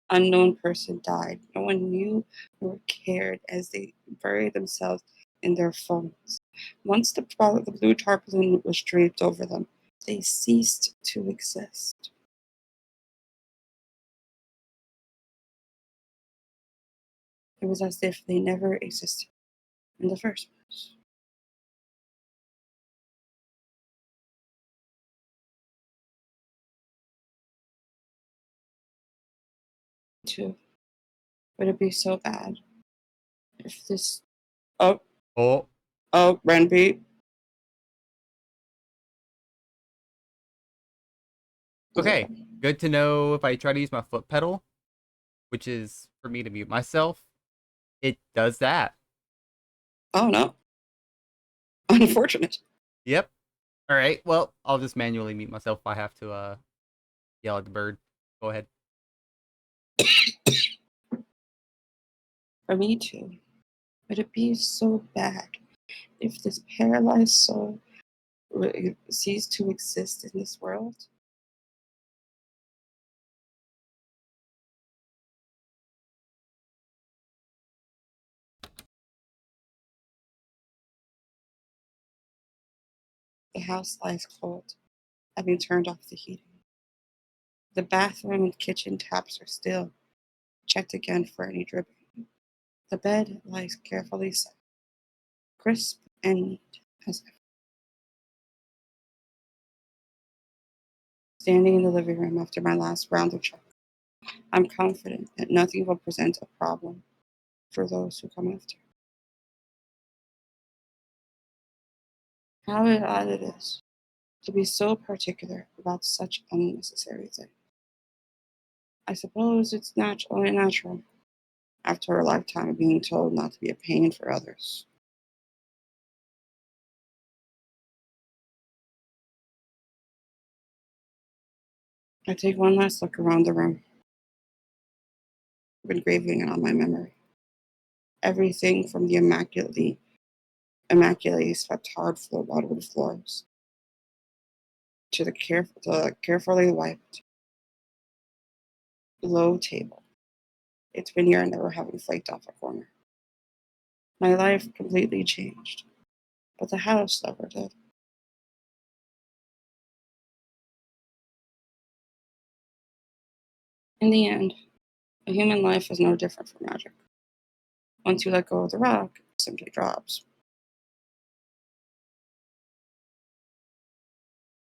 unknown person died. No one knew or cared as they buried themselves in their phones. Once the blue tarpaulin was draped over them, they ceased to exist. It was as if they never existed in the first place. Too. Would it be so bad if this? Oh, Oh, Renby. okay. Good to know if I try to use my foot pedal, which is for me to mute myself, it does that. Oh no, unfortunate. Yep. All right. Well, I'll just manually mute myself if I have to yell at the bird. Go ahead. For me too. Would it be so bad if this paralyzed soul ceased to exist in this world? The house lies cold, having turned off the heating. The bathroom and kitchen taps are still, checked again for any dripping. The bed lies carefully set, crisp and neat as ever. Standing in the living room after my last round of checks, I'm confident that nothing will present a problem for those who come after. How odd it is to be so particular about such unnecessary things. I suppose it's only natural after a lifetime of being told not to be a pain for others. I take one last look around the room, engraving it on my memory. Everything from the immaculately swept hardwood floors to the carefully wiped low table. Its veneer never having flaked off a corner. My life completely changed, but the house never did. In the end, a human life is no different from magic. Once you let go of the rock, it simply drops.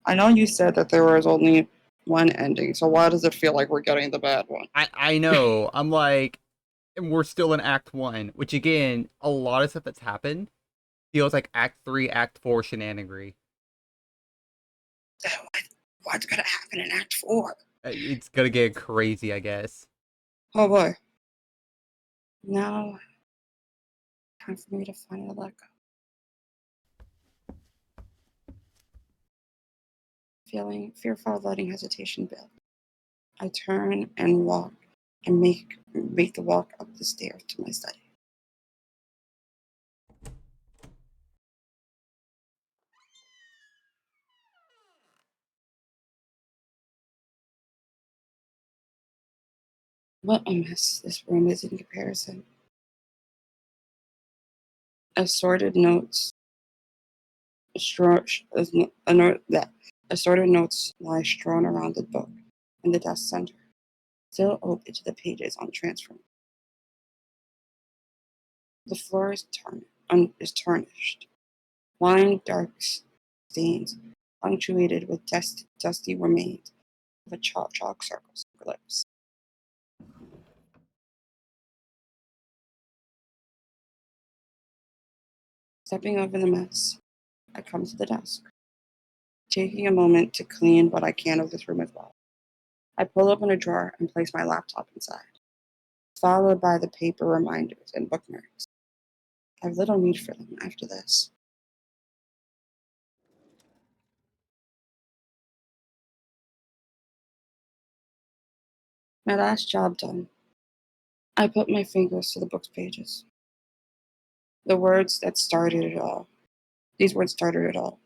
I know you said that there was only one ending, so why does it feel like we're getting the bad one? I know. I'm like, and we're still in Act 1, which again, a lot of stuff that's happened feels like Act 3, Act 4 shenanigery. What's gonna happen in Act 4? It's gonna get crazy, I guess. Oh boy. Now, time for me to finally let go. Feeling fearful of letting hesitation build, I turn and walk and make the walk up the stairs to my study. What a mess this room is in comparison. Assorted notes, assorted notes lie strewn around the book in the desk center, still open to the pages on transfer. The floor is tarnished, wine dark stains, punctuated with dusty remains of a chalk circles and glyphs. Stepping over the mess, I come to the desk, taking a moment to clean what I can of this room as well. I pull open a drawer and place my laptop inside, followed by the paper reminders and bookmarks. I have little need for them after this. My last job done, I put my fingers to the book's pages. The words that started it all. These words started it all.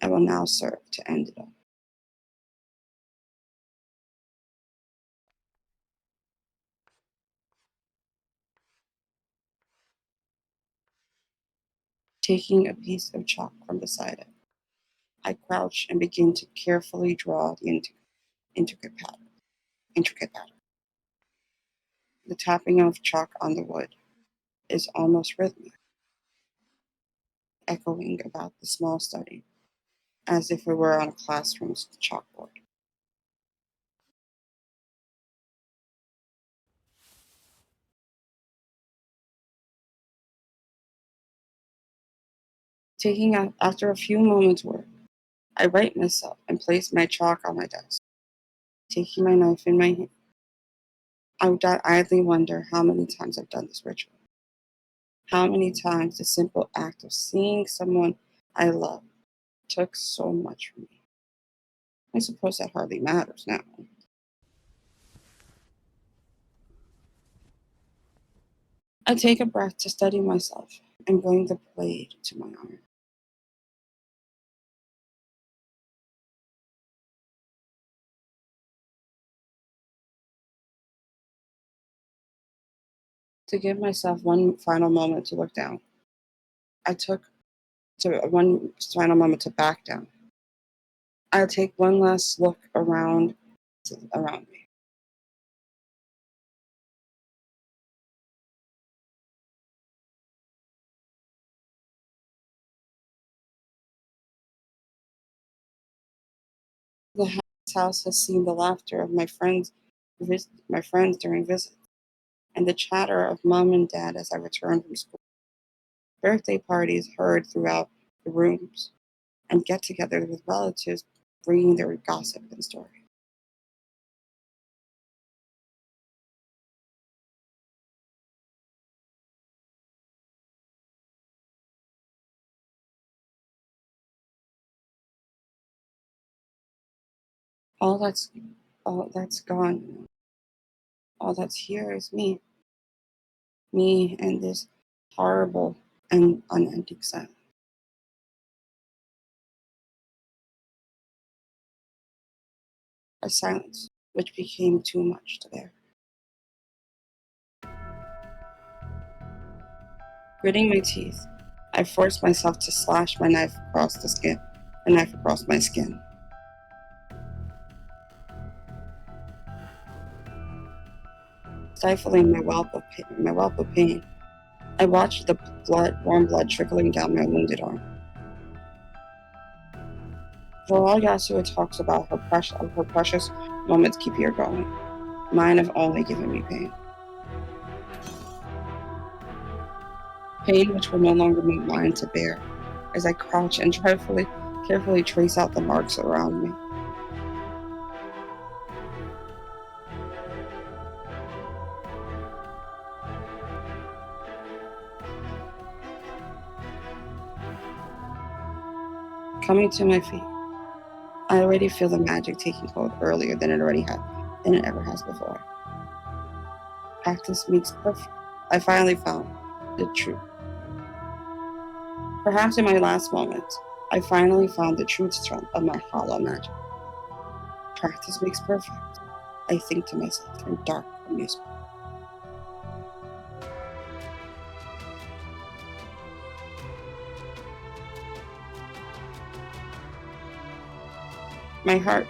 I will now serve to end it all. Taking a piece of chalk from beside it, I crouch and begin to carefully draw the intricate pattern. The tapping of chalk on the wood is almost rhythmic, echoing about the small study, as if it were on a classroom's chalkboard. After a few moments' work, I right myself and place my chalk on my desk, taking my knife in my hand. I would idly wonder how many times I've done this ritual. How many times the simple act of seeing someone I love took so much from me. I suppose that hardly matters now. I take a breath to steady myself and bring the blade to my arm. To give myself one final moment to look down, I took one final moment to back down. I'll take one last look around me. The house has seen the laughter of my friends during visits, and the chatter of mom and dad as I return from school. Birthday parties heard throughout the rooms, and get together with relatives bringing their gossip and story. All that's all that's gone. All that's here is me. Me and this horrible and unending silence. A silence which became too much to bear. Gritting my teeth, I forced myself to slash my knife across my skin. Stifling my whelp of pain, I watched the warm blood trickling down my wounded arm. Joel Yasua talks about her precious moments keep her going. Mine have only given me pain. Pain which will no longer be mine to bear, as I crouch and carefully trace out the marks around me. Coming to my feet, I already feel the magic taking hold earlier than it ever has before. Practice makes perfect. I finally found the truth. Perhaps in my last moments, I finally found the true strength of my hollow magic. Practice makes perfect, I think to myself in dark amusement. My heart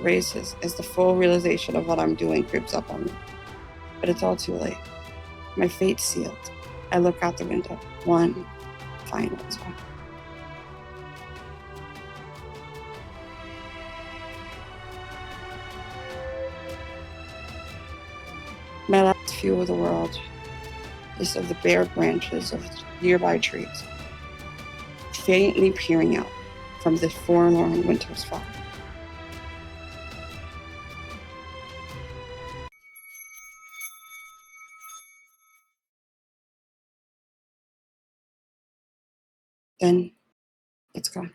races as the full realization of what I'm doing creeps up on me. But it's all too late. My fate's sealed. I look out the window. One final time. My last view of the world is of the bare branches of nearby trees, faintly peering out from the forlorn winter's fog. Then it's gone.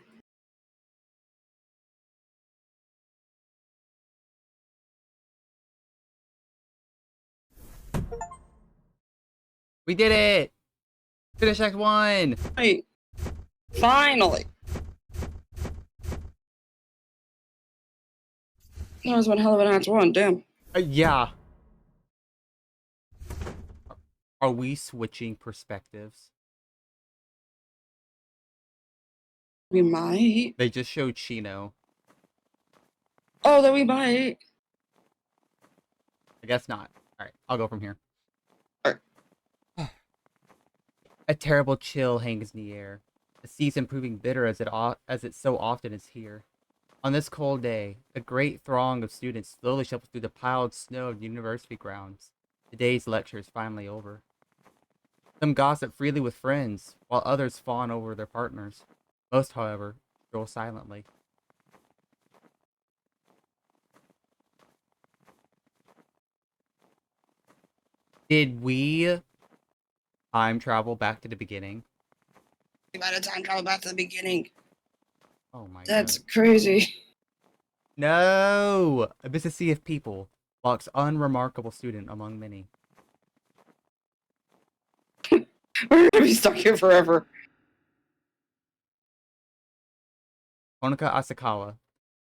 We did it! Finish Act 1! Hey, finally! That was one hell of an act one, damn. Yeah. Are we switching perspectives? We might. They just showed Chino. Oh, then we might. I guess not. Alright, I'll go from here. Alright. A terrible chill hangs in the air. The season proving bitter as it so often is here. On this cold day, a great throng of students slowly shuffles through the piled snow of the university grounds. The day's lecture is finally over. Some gossip freely with friends, while others fawn over their partners. Most, however, stroll silently. Did we time travel back to the beginning? By the time travel back to the beginning. Oh my god. That's crazy. No! Amidst a sea of people, walks unremarkable student among many. We're gonna be stuck here forever. Honoka Asakawa.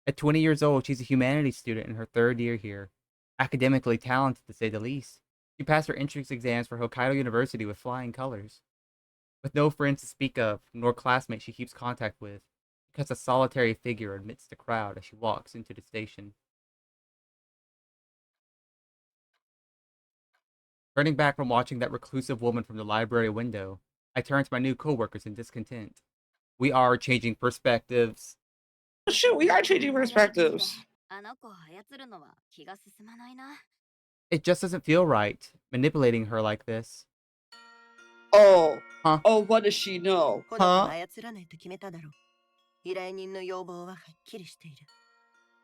At 20 years old, she's a humanities student in her third year here. Academically talented, to say the least. She passed her entrance exams for Hokkaido University with flying colors. With no friends to speak of, nor classmates she keeps contact with, she cuts a solitary figure amidst the crowd as she walks into the station. Turning back from watching that reclusive woman from the library window, I turn to my new coworkers in discontent. We are changing perspectives. Oh, shoot, we are changing perspectives. It just doesn't feel right, manipulating her like this. Oh. Huh? Oh, what does she know? ほのかは Huh? 操らないと決めただろう。依頼人の要望ははっきりしている。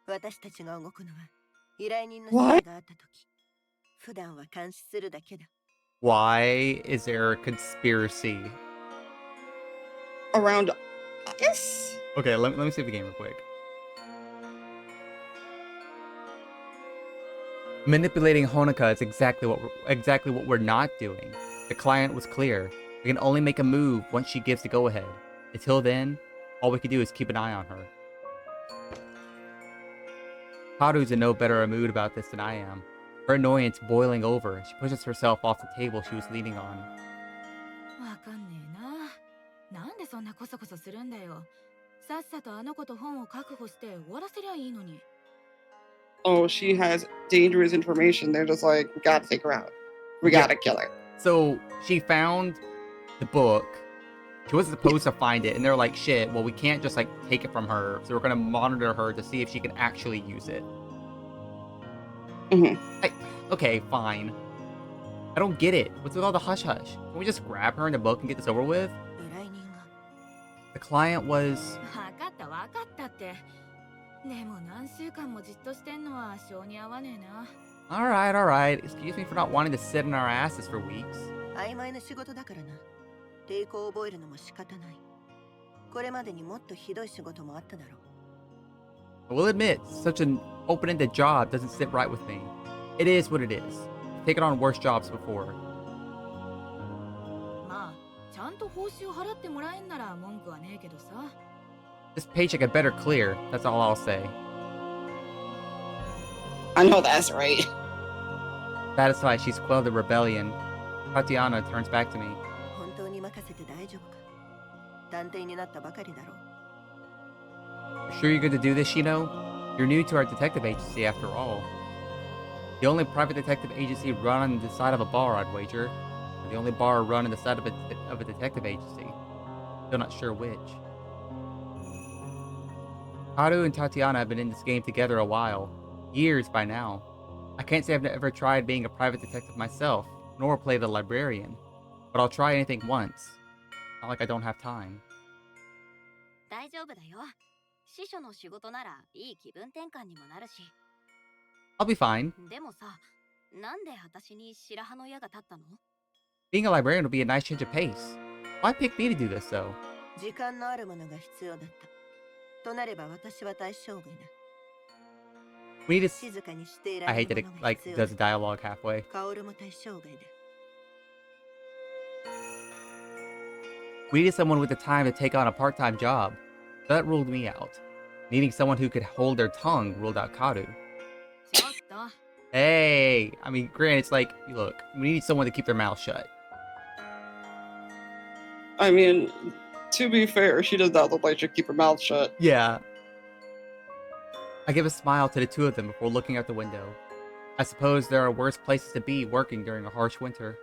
私たちが動くのは依頼人の指 What? 示があったとき。普段は監視するだけだ。 Why is there a conspiracy? Around us? Okay, let me save the game real quick. Manipulating Honoka is exactly what we're not doing. The client was clear. We can only make a move once she gives the go-ahead. Until then, all we can do is keep an eye on her. Haru's in no better a mood about this than I am. Her annoyance boiling over, she pushes herself off the table she was leaning on. わかんねえな。なんでそんなコソコソするんだよ。さっさとあの子と本を確保して終わらせりゃいいのに。Oh, she has dangerous information. They're just like, we gotta take her out. We Yeah. gotta kill her. So she found the book. She wasn't supposed to find it, and they're like, shit, well, we can't just like take it from her. So we're gonna monitor her to see if she can actually use it. Mhm. Okay, fine. I don't get it. What's with all the hush hush? Can we just grab her in the book and get this over with? 依頼人が The client was. わかったわかったって。でも何週間もじっとしてんのは性に合わねえな。Alright. Excuse me for not wanting to sit on our asses for weeks. 曖昧な仕事だからな。抵抗を覚えるのも仕方ない。これまでにもっとひどい仕事もあっただろう。 I will admit, such an open-ended job doesn't sit right with me. It is what it is. I've taken on worse jobs before. まあ、ちゃんと報酬払ってもらえんなら文句はねえけどさ。This paycheck had better clear, that's all I'll say. I know that's right. Satisfied she's quelled the rebellion, Tatiana turns back to me. 本当に任せて大丈夫か。探偵になったばかりだろう。 You sure you're good to do this, Shino? You're new to our detective agency after all. The only private detective agency run on the side of a bar, I'd wager. Or the only bar run on the side of a detective agency. Still not sure which. Haru and Tatiana have been in this game together a while. Years by now. I can't say I've ever tried being a private detective myself, nor play the librarian. But I'll try anything once. Not like I don't have time. 大丈夫だよ。司書の仕事ならいい気分転換にもなるし。 I'll be fine. でもさ、なんで私に白羽の矢が立ったの？ Being a librarian will be a nice change of pace. Why pick me to do this, though? 時間のあるものが必要だった。となれば私は対象外だ。 We need to. 静かにしていら I れ hate る that も it のが like 必要 does だ。 dialogue halfway. 薫も対象外だ。 We needed someone with the time to take on a part-time job. That ruled me out. Needing someone who could hold their tongue ruled out Karu. ちょっと。 Hey, I mean, granted, it's like, look, we need someone to keep their mouth shut. I mean, to be fair, she does not look like she'll keep her mouth shut. Yeah. I give a smile to the two of them before looking out the window. I suppose there are worse places to be working during a harsh winter.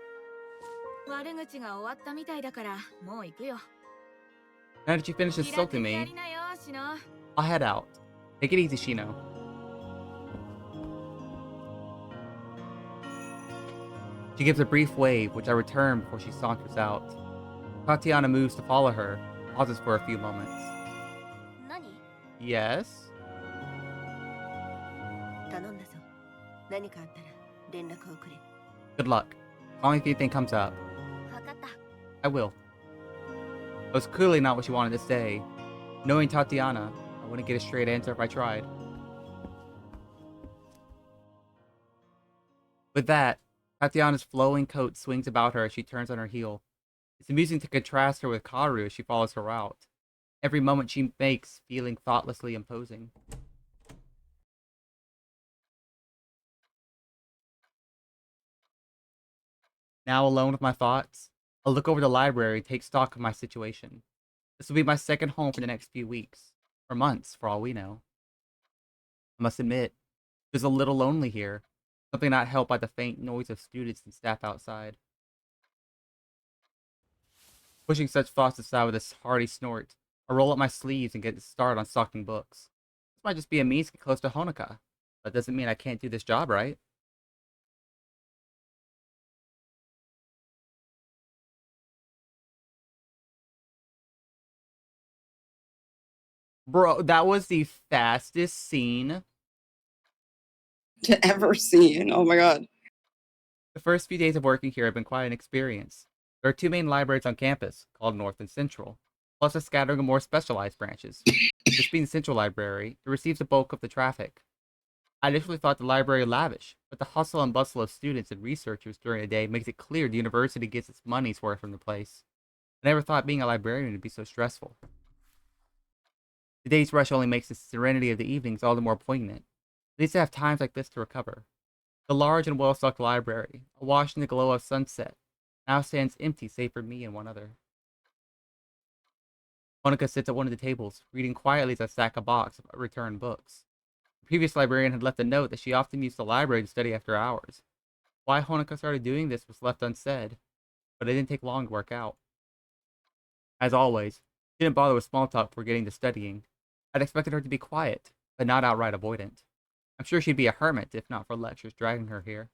悪口が終わったみたいだからもう行くよ。 Now that you finish 嫌って insulting や me, りなよ、シノ。 I'll head out. Take it easy, Shino. She gives a brief wave, which I return before she saunters out. Tatiana moves to follow her, pauses for a few moments. 何？ Yes? 頼んだぞ。何かあったら連絡をくれ。 Good luck. Call me if anything comes up. わかった。 I will. That was clearly not what she wanted to say. Knowing Tatiana, I wouldn't get a straight answer if I tried. With that, Tatiana's flowing coat swings about her as she turns on her heel. It's amusing to contrast her with Karu as she follows her out. Every moment she makes feeling thoughtlessly imposing. Now alone with my thoughts, I'll look over the library and take stock of my situation. This will be my second home for the next few weeks, or months for all we know. I must admit, it was a little lonely here, something not helped by the faint noise of students and staff outside. Pushing such thoughts aside with a hearty snort, I roll up my sleeves and get started on stocking books. This might just be a means to get close to Honoka. That doesn't mean I can't do this job right. Bro, that was the fastest scene. To ever see. Oh my god. The first few days of working here have been quite an experience. There are two main libraries on campus, called North and Central, plus a scattering of more specialized branches. This being the Central Library, it receives the bulk of the traffic. I initially thought the library lavish, but the hustle and bustle of students and researchers during the day makes it clear the university gets its money's worth from the place. I never thought being a librarian would be so stressful. The day's rush only makes the serenity of the evenings all the more poignant. At least I have times like this to recover. The large and well-stocked library, awash in the glow of sunset, now stands empty save for me and one other. Monica sits at one of the tables, reading quietly as I stack a box of returned books. The previous librarian had left a note that she often used the library to study after hours. Why Honoka started doing this was left unsaid, but it didn't take long to work out. As always, she didn't bother with small talk before getting to studying. I'd expected her to be quiet, but not outright avoidant. I'm sure she'd be a hermit if not for lectures dragging her here.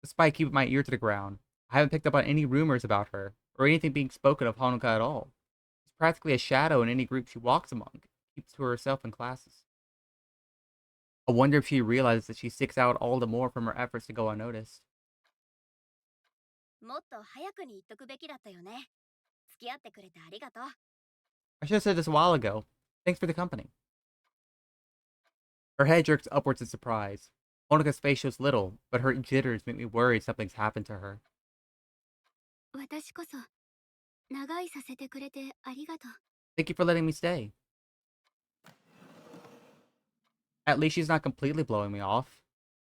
Despite keeping my ear to the ground, I haven't picked up on any rumors about her, or anything being spoken of Honoka at all. She's practically a shadow in any group she walks among, keeps to herself in classes. I wonder if she realizes that she sticks out all the more from her efforts to go unnoticed. もっと早くに言っとくべきだったよね。付き合ってくれてありがとう。I should have said this a while ago. Thanks for the company. Her head jerks upwards in surprise. Honika's face shows little, but her jitters make me worried something's happened to her. 私こそ長居させてくれてありがとう。 Thank you for letting me stay. At least she's not completely blowing me off.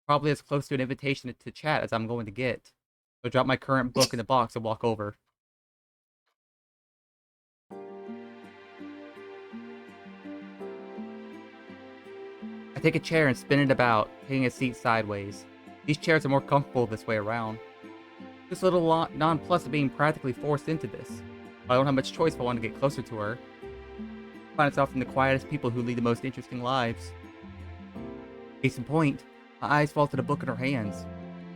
Probably as close to an invitation to chat as I'm going to get. So drop my current book in the box and walk over. I take a chair and spin it about, taking a seat sideways. These chairs are more comfortable this way around. This little nonplus of being practically forced into this. I don't have much choice if I want to get closer to her. I find it's often the quietest people who lead the most interesting lives. Case in point, my eyes fall to the book in her hands.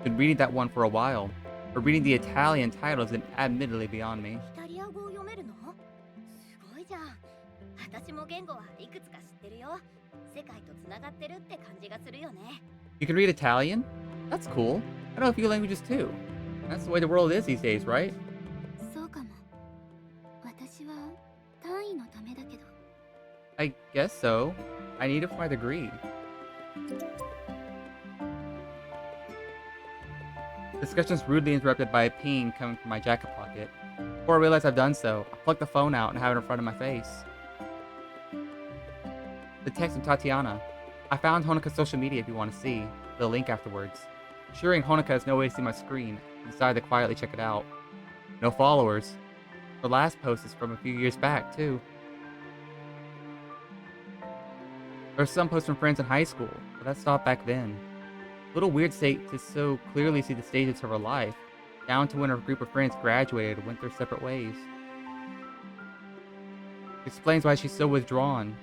Been reading that one for a while, but reading the Italian titles is admittedly beyond me. イタリア語を読めるの？すごいじゃん。私も言語はいくつか知ってるよ。世界とつながってるって感じがするよね。You can read Italian? That's cool. I know a few languages too. That's the way the world is these days, right? そうかも。私は単位のためだけど。 I guess so. I need it for my degree. Discussion's rudely interrupted by a ping coming from my jacket pocket. Before I realize I've done so, I pluck the phone out and have it in front of my face. The text from Tatiana. I found Honika's social media if you want to see. The link afterwards. Assuring Honika has no way to see my screen, I decided to quietly check it out. No followers. The last post is from a few years back, too. There are some posts from friends in high school, but that stopped back then. A little weird state to so clearly see the stages of her life, down to when her group of friends graduated and went their separate ways. It explains why she's so withdrawn.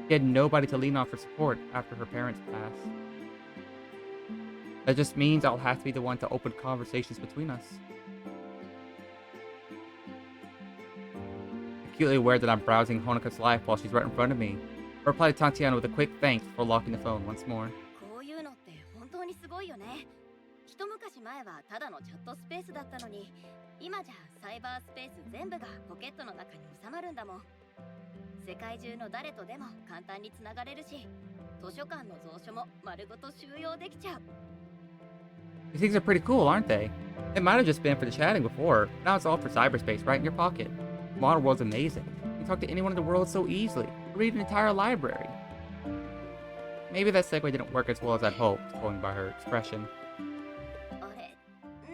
She had nobody to lean on for support after her parents passed. That just means I'll have to be the one to open conversations between us. Acutely aware that I'm browsing Honika's life while she's right in front of me, I reply to Tatiana with a quick thanks before locking the phone once more. こういうのって本当にすごいよね。一昔前はただのチャットスペースだったのに、今じゃサイバースペース全部がポケットの中に収まるんだもん。世界中の誰とでも簡単につながれるし、図書館の蔵書も丸ごと収容できちゃう。 These things are pretty cool, aren't they? It might have just been for the chatting before, but now it's all for cyberspace right in your pocket. The modern world's amazing. You can talk to anyone in the world so easily. Read an entire library. Maybe that segue didn't work as well as I'd hoped, going by her expression. あれ、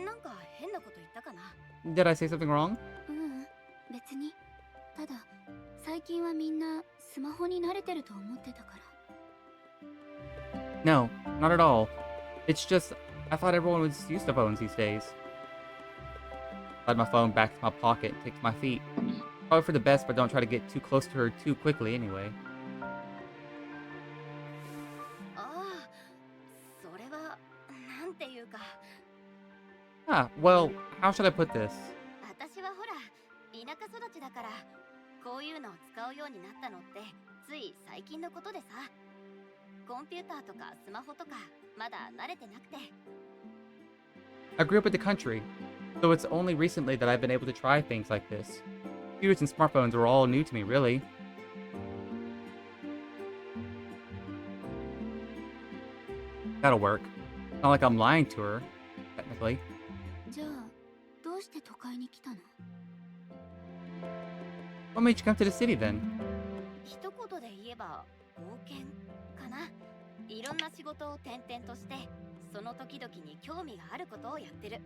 なんか変なこと言ったかな？ Did I say something wrong? ううん、別に。ただ、最近はみんなスマホに慣れてると思ってたから。 No, not at all. It's just, I thought everyone was used to phones these days. Slide my phone back to my pocket and take to my feet. Probably for the best, but don't try to get too close to her too quickly anyway. ああ、それはなんていうか。 Ah, well, how should I put this? 私はほら、田舎育ちだから、こういうのを使うようになったのってつい最近のことでさ。コンピューターとかスマホとかまだ慣れてなくて。I grew up in the country, so it's only recently that I've been able to try things like this. Computers and smartphones were all new to me, really. That'll work. Not like I'm lying to her, technically. じゃあどうして都会に来たの？ What made you come to the city then? 一言で言えば冒険かな。いろんな仕事を転々としてその時々に興味があることをやってる。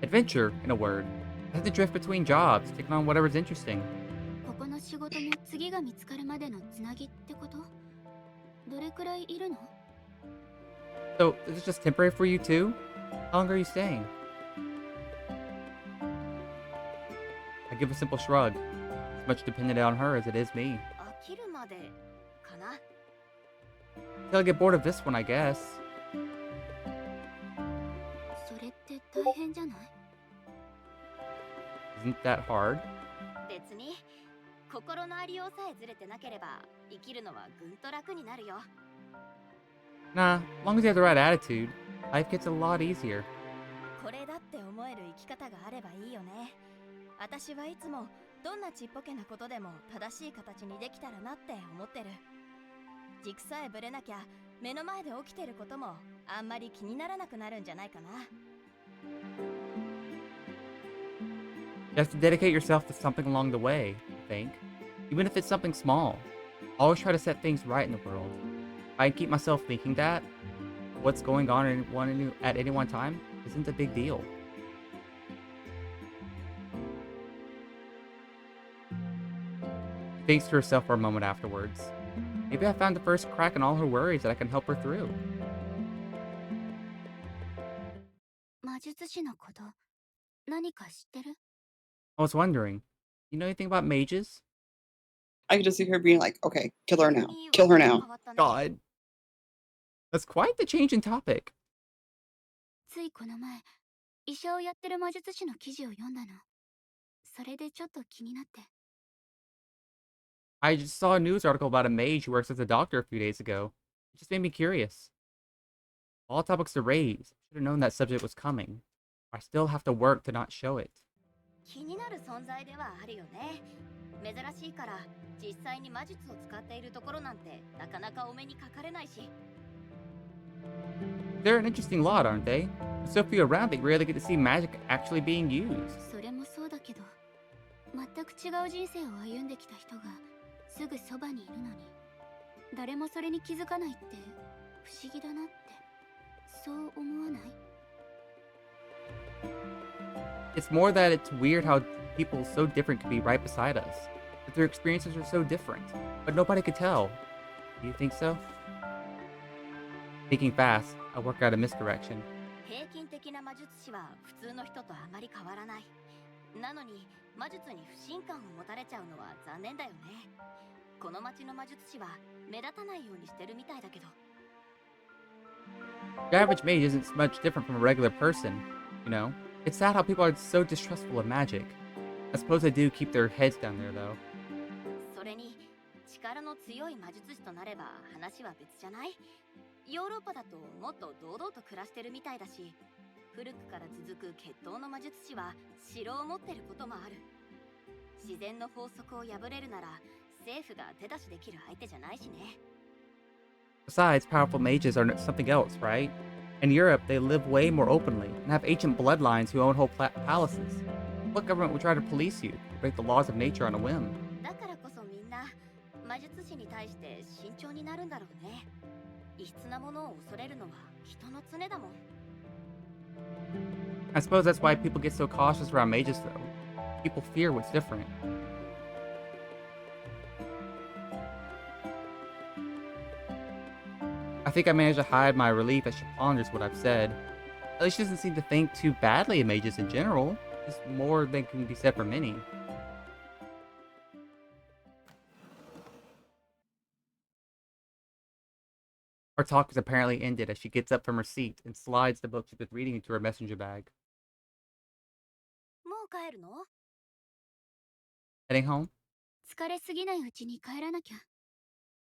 Adventure, in a word. I have to drift between jobs, taking on whatever's interesting. ここの仕事も次が見つかるまでのつなぎってこと？どれくらいいるの？ So, is it just temporary for you too? How long are you staying? I give a simple shrug. As much dependent on her as it is me. 飽きるまでかな。 Till I get bored of this one, I guess. それって大変じゃない？ Isn't that hard? 別に心のありようさえずれてなければ生きるのはぐんと楽になるよ。 Nah, as long as you have the right attitude, life gets a lot easier. これだって思える生き方があればいいよね。私はいつもどんなちっぽけなことでも正しい形にできたらなって思ってる。軸さえぶれなきゃ目の前で起きてることもあんまり気にならなくなるんじゃないかな。 You have to dedicate yourself to something along the way, I think. Even if it's something small. Always try to set things right in the world. I keep myself thinking that what's going on at any one time isn't a big deal. She thinks to herself for a moment afterwards. Maybe I found the first crack in all her worries that I can help her through. 魔術師のこと何か知ってる？ I was wondering, you know anything about mages? I could just see her being like, okay, kill her now. Kill her now. God. That's quite the change in topic. ついこの前医者をやってる魔術師の記事を読んだの。それでちょっと気になって。 I just saw a news article about a mage who works as a doctor a few days ago. It just made me curious. All topics to raise. Should have known that subject was coming. I still have to work to not show it. 気になる存在ではあるよね。珍しいから実際に魔術を使っているところなんてなかなかお目にかかれないし。 They're an interesting lot, aren't they? There's so few around that you rarely get to see magic actually being used. それもそうだけど全く違う人生を歩んできた人がすぐそばにいるのに誰もそれに気づかないって不思議だなってそう思わない？ It's more that it's weird how people so different could be right beside us. That their experiences are so different. But nobody could tell. Do you think so? Thinking fast, I work out a misdirection. 平均的な魔術師は普通の人とあまり変わらない。なのに魔術に不信感を持たれちゃうのは残念だよね。この町の魔術師は目立たないようにしてるみたいだけど。 The average mage isn't much different from a regular person, you know? It's sad how people are so distrustful of magic. I suppose they do keep their heads down there, though. それに力の強い魔術師となれば話は別じゃない？ヨーロッパだともっと堂々と暮らしてるみたいだし、古くから続く血統の魔術師は城を持ってることもある。自然の法則を破れるなら政府が手出しできる相手じゃないしね。 Besides, powerful mages are something else, right? In Europe, they live way more openly and have ancient bloodlines who own whole palaces. What government would try to police you, break the laws of nature on a whim? だからこそみんな魔術師に対して慎重になるんだろうね。異質なものを恐れるのは人の常だもん。 I suppose that's why people get so cautious around mages, though. People fear what's different. I think I managed to hide my relief as she ponders what I've said. At least she doesn't seem to think too badly of mages in general. Just more than can be said for many. Our talk is apparently ended as she gets up from her seat and slides the book she's been reading into her messenger bag. もう帰るの？ Heading home? 疲れすぎないうちに帰らなきゃ。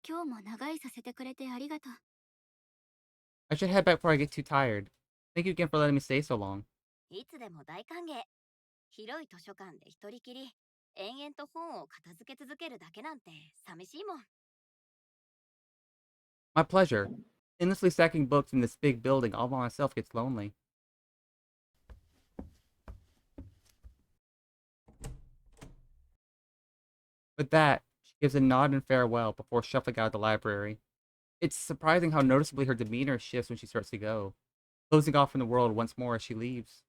今日も長居させてくれてありがとう。I should head back before I get too tired. Thank you again for letting me stay so long. いつでも大歓迎。広い図書館で一人きり、延々と本を片付け続けるだけなんて寂しいもん。My pleasure. Endlessly stacking books in this big building all by myself gets lonely. With that, she gives a nod and farewell before shuffling out of the library. It's surprising how noticeably her demeanor shifts when she starts to go, closing off from the world once more as she leaves.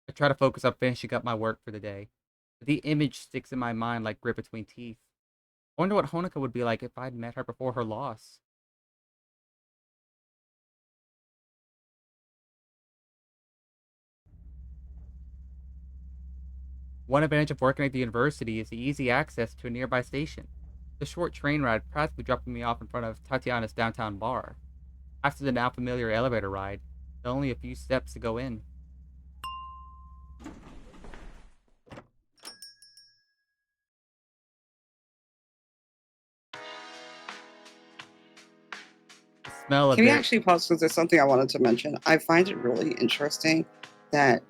I try to focus on finishing up my work for the day, but the image sticks in my mind like grit between teeth. I wonder what Honoka would be like if I'd met her before her loss. One advantage of working at the university is the easy access to a nearby station. The short train ride practically dropping me off in front of Tatiana's downtown bar. After the now familiar elevator ride, there are only a few steps to go in. The smell of Can we it. actually pause because there's something I wanted to mention? I find it really interesting that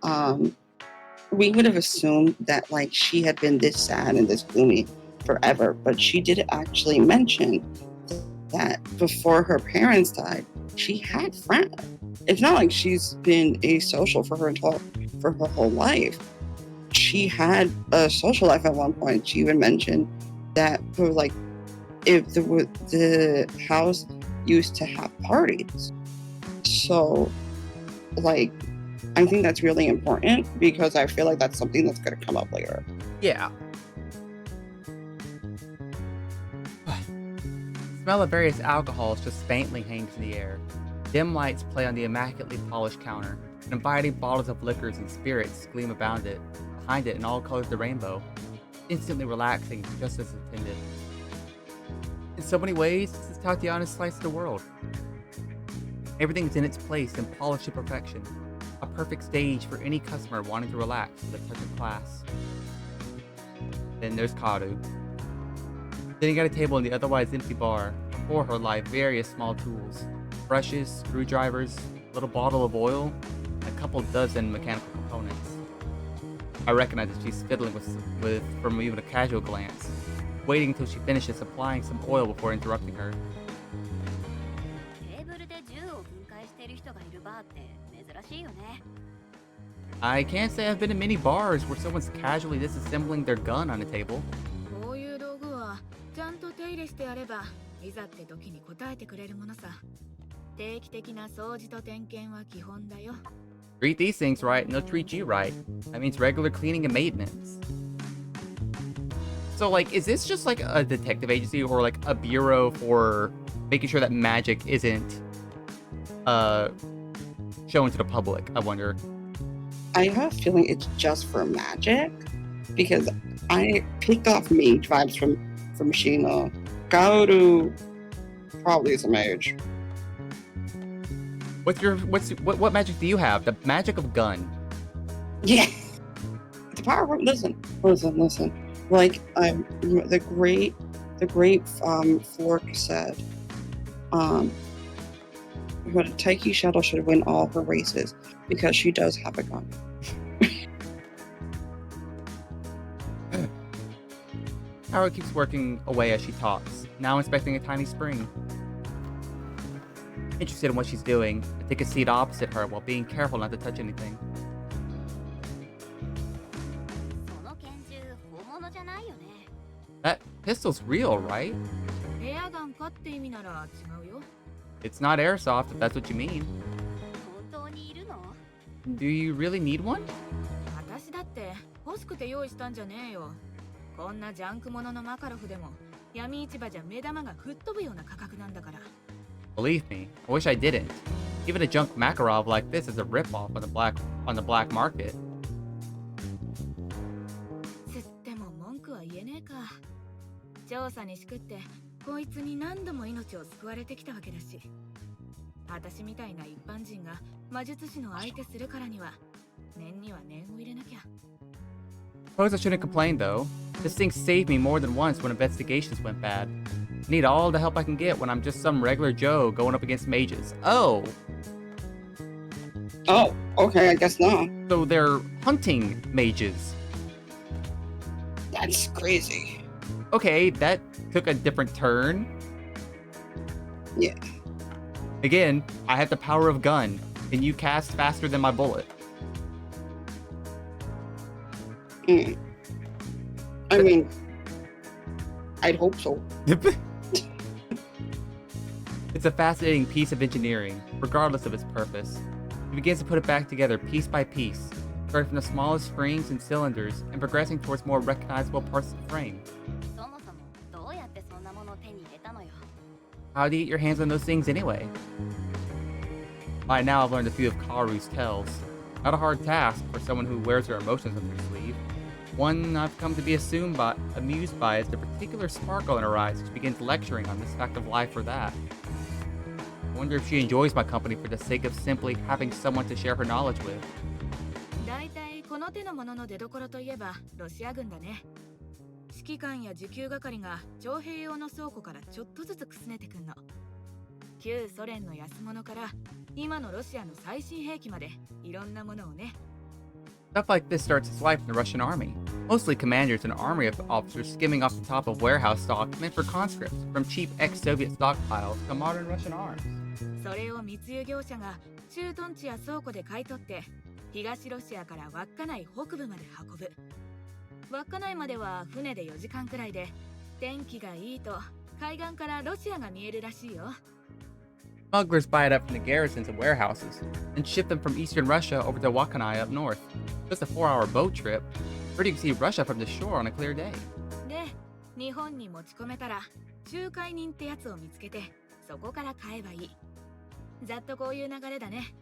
we would have assumed that like she had been this sad and this gloomy forever, but she did actually mention that before her parents died, she had friends. It's not like she's been asocial for her whole life. She had a social life at one point. She even mentioned that for like if the house used to have parties. So like I think that's really important because I feel like that's something that's going to come up later. Yeah. Smell of various alcohols just faintly hangs in the air. Dim lights play on the immaculately polished counter, and inviting bottles of liquors and spirits gleam behind it in all colors of the rainbow, instantly relaxing just as intended. In so many ways, this is Tatiana's slice of the world. Everything's in its place and polished to perfection. A perfect stage for any customer wanting to relax with a touch of class. Then there's Karu. Sitting at a table in the otherwise empty bar, before her lie various small tools. Brushes, screwdrivers, a little bottle of oil, and a couple dozen mechanical components. I recognize that she's fiddling with from even a casual glance, waiting until she finishes applying some oil before interrupting her. テーブルで銃を分解している人がいるバーって珍しいよね。I can't say I've been in many bars where someone's casually disassembling their gun on a table. こういう道具はちゃんと手入れしてやればいざって時に応えてくれるものさ。定期的な掃除と点検は基本だよ。Treat these things right and they'll treat you right. That means regular cleaning and maintenance. So like, is this just like a detective agency or like a bureau for making sure that magic isn't shown to the public, I wonder? I have a feeling it's just for magic because I picked off mage vibes from Sheena. Gaoru probably is a mage. What magic do you have? The magic of gun. Yeah. The power of listen. Like the great fork said, but Taiki Shadow should win all her races because she does have a gun. Haru keeps working away as she talks, now inspecting a tiny spring. Interested in what she's doing, I take a seat opposite her while being careful not to touch anything. その拳銃本物じゃないよね。 That pistol's real, right? エアガンかって意味なら違うよ。 It's not airsoft, if that's what you mean. 本当にいるの？ Do you really need one? 私だって欲しくて用意したんじゃねえよ。こんなジャンクもののマカロフでも闇市場じゃ目玉が吹っ飛ぶような価格なんだから。 Believe me, I wish I didn't. Even a junk Makarov like this is a ripoff on the black market. つっても文句は言えねえか。調査にしくってこいつに何度も命を救われてきたわけだし。私みたいな一般人が魔術師の相手するからには念には念を入れなきゃ。 Suppose I shouldn't complain though. This thing saved me more than once when investigations went bad. I need all the help I can get when I'm just some regular Joe going up against mages. Oh, Oh, okay, I guess not. so they're hunting mages. That's crazy. Okay, that took a different turn. Yeah. Again, I have the power of gun, and you cast faster than my bullet. Mm. I mean, I'd hope so. It's a fascinating piece of engineering, regardless of its purpose. He begins to put it back together piece by piece, starting from the smallest springs and cylinders and progressing towards more recognizable parts of the frame. そもそもどうやってそんなものを手に入れたのよ。 How do you get your hands on those things anyway? By now, I've learned a few of Karu's tells. Not a hard task for someone who wears her emotions on their sleeve. One I've come to be amused by is the particular sparkle in her eyes as she begins lecturing on this fact of life or that. I wonder if she enjoys my company for the sake of simply having someone to share her knowledge with. だいたいこの手のものの出所といえばロシア軍だね。指揮官や受給係が徴兵用の倉庫からちょっとずつくすねてくんの。旧ソ連の安物から今のロシアの最新兵器までいろんなものをね。 Stuff like this starts its life in the Russian army. Mostly commanders and army officers skimming off the top of warehouse stock meant for conscripts, from cheap ex-Soviet stockpiles to modern Russian arms. それを密輸業者が駐屯地や倉庫で買い取って東ロシアから稚内北部まで運ぶ。稚内までは船で4時間くらいで天気がいいと海岸からロシアが見えるらしいよ。 Smugglers buy it up from the garrisons and warehouses, and ship them from eastern Russia over to Wakkanai up north. Just a 4-hour boat trip. Or you can see Russia from the shore on a clear day. で、日本に持ち込めたら仲介人ってやつを見つけてそこから買えばいい。ざっとこういう流れだね。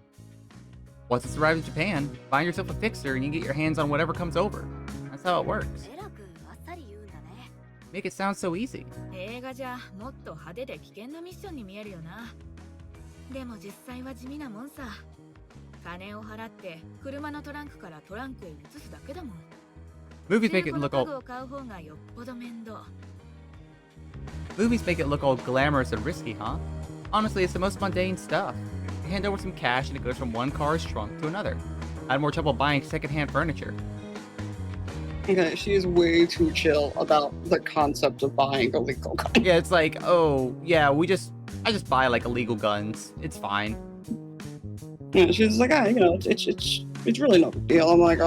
Once it's arrived in Japan, find yourself a fixer and you get your hands on whatever comes over. That's how it works. えらくあっさり言うんだね。 Make it sound so easy. 映画じゃもっと派手で危険なミッションに見えるよな。でも実際は地味なもんさ。金を払って車のトランクからトランクへ移すだけだもん。 Movies 中 make it 古の look 家 all 具を買う方がよっぽど面倒。 movies make it look all glamorous and risky, huh? Honestly, it's the most mundane stuff. You hand over some cash and it goes from one car's trunk to another. I had more trouble buying secondhand furniture. Okay, she is way too chill about the concept of buying illegal guns. Yeah, it's like, oh, yeah, I just buy like illegal guns. It's fine. Yeah, she's like, you know, it's really no big deal. I'm like,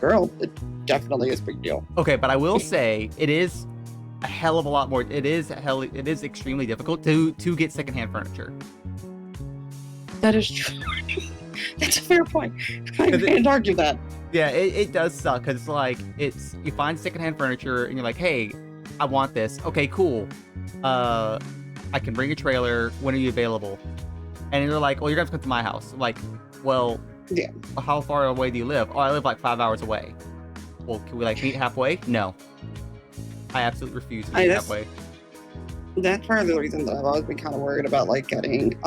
girl, it definitely is a big deal. Okay, but I will say it is a hell of a lot more. It is extremely difficult to get secondhand furniture. That is true. That's a fair point. I can't argue that. Yeah, it does suck because like you find secondhand furniture and you're like, hey, I want this. Okay, cool. I can bring a trailer. When are you available? And they're like, well, you're gonna have to come to my house. I'm like, well, Yeah. how far away do you live? Oh, I live like 5 hours away. Well, can we like meet halfway? No. I absolutely refuse to meet that's- halfway. That's part of the reason that I've always been kind of worried about like getting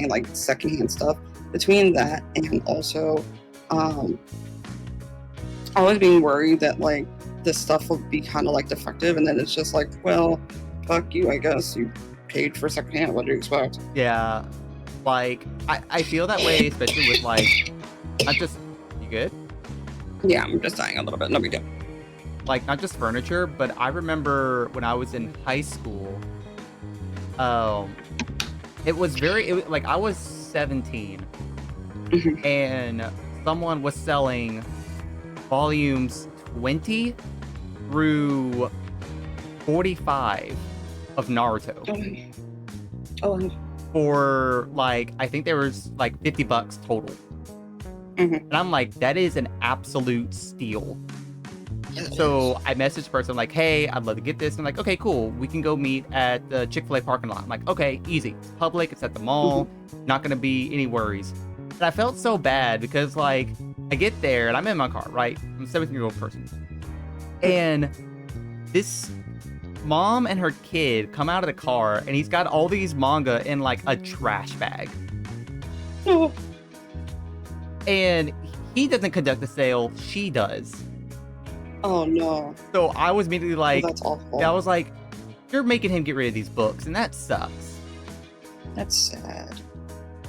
like secondhand stuff. Between that and also always being worried that like this stuff will be kind of like defective, and then it's just like, well, fuck you, I guess you paid for secondhand. What do you expect? Yeah, like I feel that way, especially with like, not just you good, Yeah, I'm just dying a little bit. No big deal. like not just furniture, but I remember when I was in high school, like I was 17, Mhm. and someone was selling volumes 20 through 45 of Naruto Oh, for like, I think there was like $50 total. Mhm. And I'm like, that is an absolute steal. So I messaged the person like, hey, I'd love to get this. And I'm like, okay, cool. We can go meet at the Chick-fil-A parking lot. I'm like, okay, easy. It's public. It's at the mall. Not going to be any worries. And I felt so bad because like I get there and I'm in my car, right? I'm a 17-year-old person. And this mom and her kid come out of the car, and he's got all these manga in like a trash bag. Oh, And he doesn't conduct the sale, she does. oh no. So I was immediately Oh, like, that's awful. I was like, you're making him get rid of these books, and that sucks. That's sad.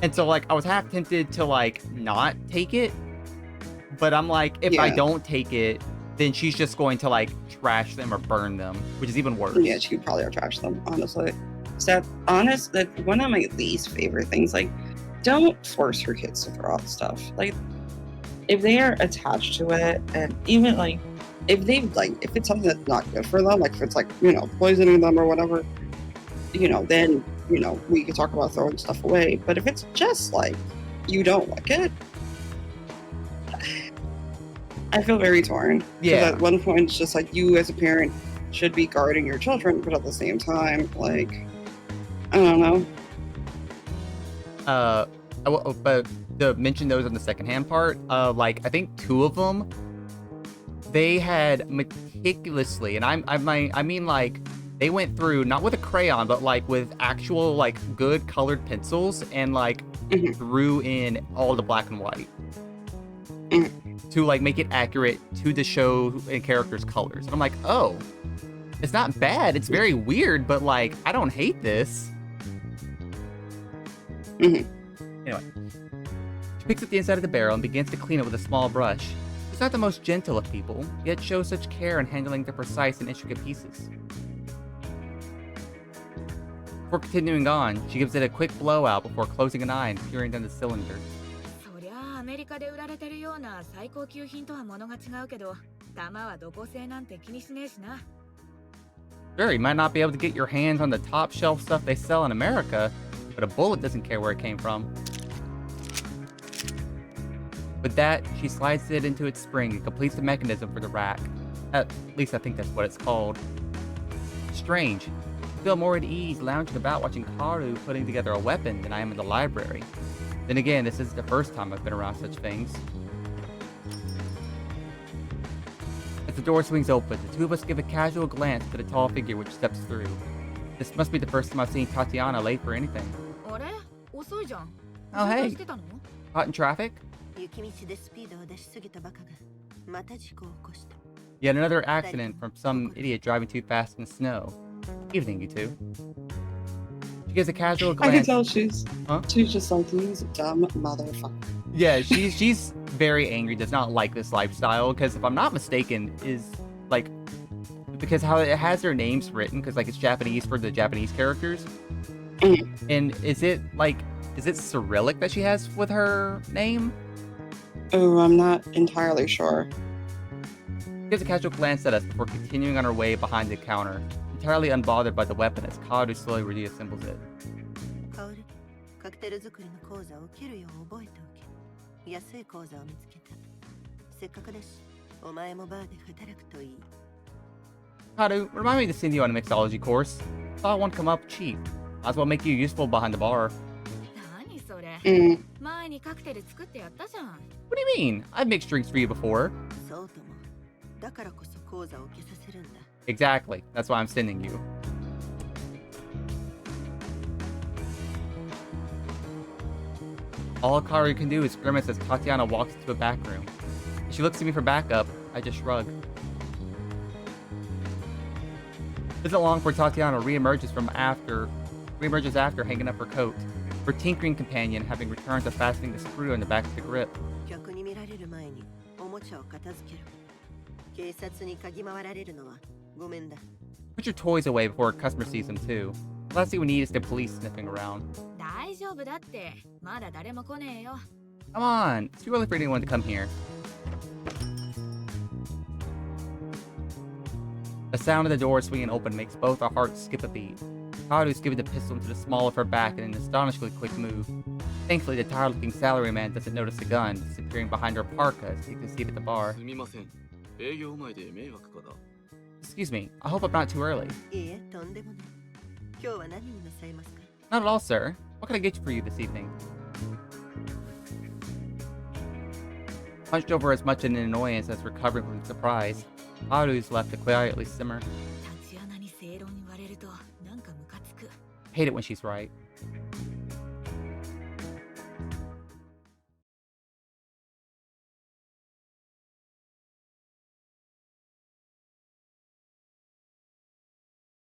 And so like I was half tempted to like not take it, but I'm like, if I Yeah. don't take it, then she's just going to like trash them or burn them, which is even worse. Yeah, she could probably trash them, honestly. So that's one of my least favorite things. Like, don't force your kids to throw out stuff. Like, if they are attached to it, and even like if it's something that's not good for them, like if it's like, poisoning them or whatever, then we could talk about throwing stuff away. But if it's just like you don't like it, I feel very torn. 'Cause Yeah. at one point it's just like you as a parent should be guarding your children, but at the same time, like, I don't know. But to mention those on the secondhand part, like I think 2 of them, they had meticulously, and I mean like they went through not with a crayon, but like with actual like good colored pencils and like Mhm. drew in all the black and white Mhm. to like make it accurate to the show and characters' colors. And I'm like, oh, it's not bad. It's very weird, but like I don't hate this. Mhm. Anyway, she picks up the inside of the barrel and begins to clean it with a small brush. She's not the most gentle of people, yet shows such care in handling the precise and intricate pieces. Before continuing on, she gives it a quick blowout before closing an eye and peering down the cylinder. そりゃあアメリカで売られてるような最高級品とは物が違うけど、弾はどこ製なんて気にしねえしな。 Sure, you might not be able to get your hands on the top shelf stuff they sell in America, but a bullet doesn't care where it came from. With that, she slides it into its spring and completes the mechanism for the rack. At least I think that's what it's called. Strange. I feel more at ease lounging about watching Karu putting together a weapon than I am in the library. Then again, this isn't the first time I've been around such things. As the door swings open, the 2 of us give a casual glance to the tall figure which steps through. This must be the first time I've seen Tatiana late for anything. あれ遅いじゃん。 Oh, 渋滞 hey. してたの Caught in traffic? 雪道でスピードを出しすぎたバカがまた事故を起こした。 Yet another accident from some idiot driving too fast in the snow. Evening, you two. She gives a casual I can glance. tell she's Huh? just like, he's a dumb motherfucker. Yeah, she's very angry, does not like this lifestyle, because if I'm not mistaken, is like because how it has their names written, because like it's Japanese for the Japanese characters. Mhm. And is it Cyrillic that she has with her name? Oh, I'm not entirely sure. She gives a casual glance at us before continuing on her way behind the counter, entirely unbothered by the weapon as Kaoru slowly reassembles it. カオル、カクテル作りの講座を受けるよう覚えておけ。安い講座を見つけた。せっかくだし、お前もバーで働くといい。 Kaoru, remind me to send you on a mixology course. Thought one come up cheap. Might as well make you useful behind the bar. 何それ Mm. 前にカクテル作ってやったじゃん。 What do you mean? I've mixed drinks for you before. そうとも。だからこそ講座を受けさせるんだ。 Exactly. That's why I'm sending you. All Kaoru can do is grimace as Tatiana walks into a back room. If she looks at me for backup, I just shrug. It isn't long before Tatiana reemerges after hanging up her coat, her tinkering companion having returned to fastening the screw in the back of the grip. 客に見られる前におもちゃを片付けろ。警察に嗅ぎ回られるのはごめんだ。 Put your toys away before a customer sees them too. The last thing we need is the police sniffing around. 大丈夫だって。まだ誰も来ねえよ。 Come on, it's too early for anyone to come here. The sound of the door swinging open makes both our hearts skip a beat. Kaoru's giving the pistol into the small of her back in an astonishingly quick move. Thankfully, the tired-looking salaryman doesn't notice the gun, disappearing behind her parka as he takes a seat at the bar. すみません。営業前で迷惑かだ。 Excuse me, I hope I'm not too early. いいえ、とんでもない。今日は何になさいますか？ Not at all, sir. What can I get for you this evening? Hunched over as much in annoyance as recovering from surprise, Kaoru's left to quietly simmer. タチアナに正論 Hate it when she's right.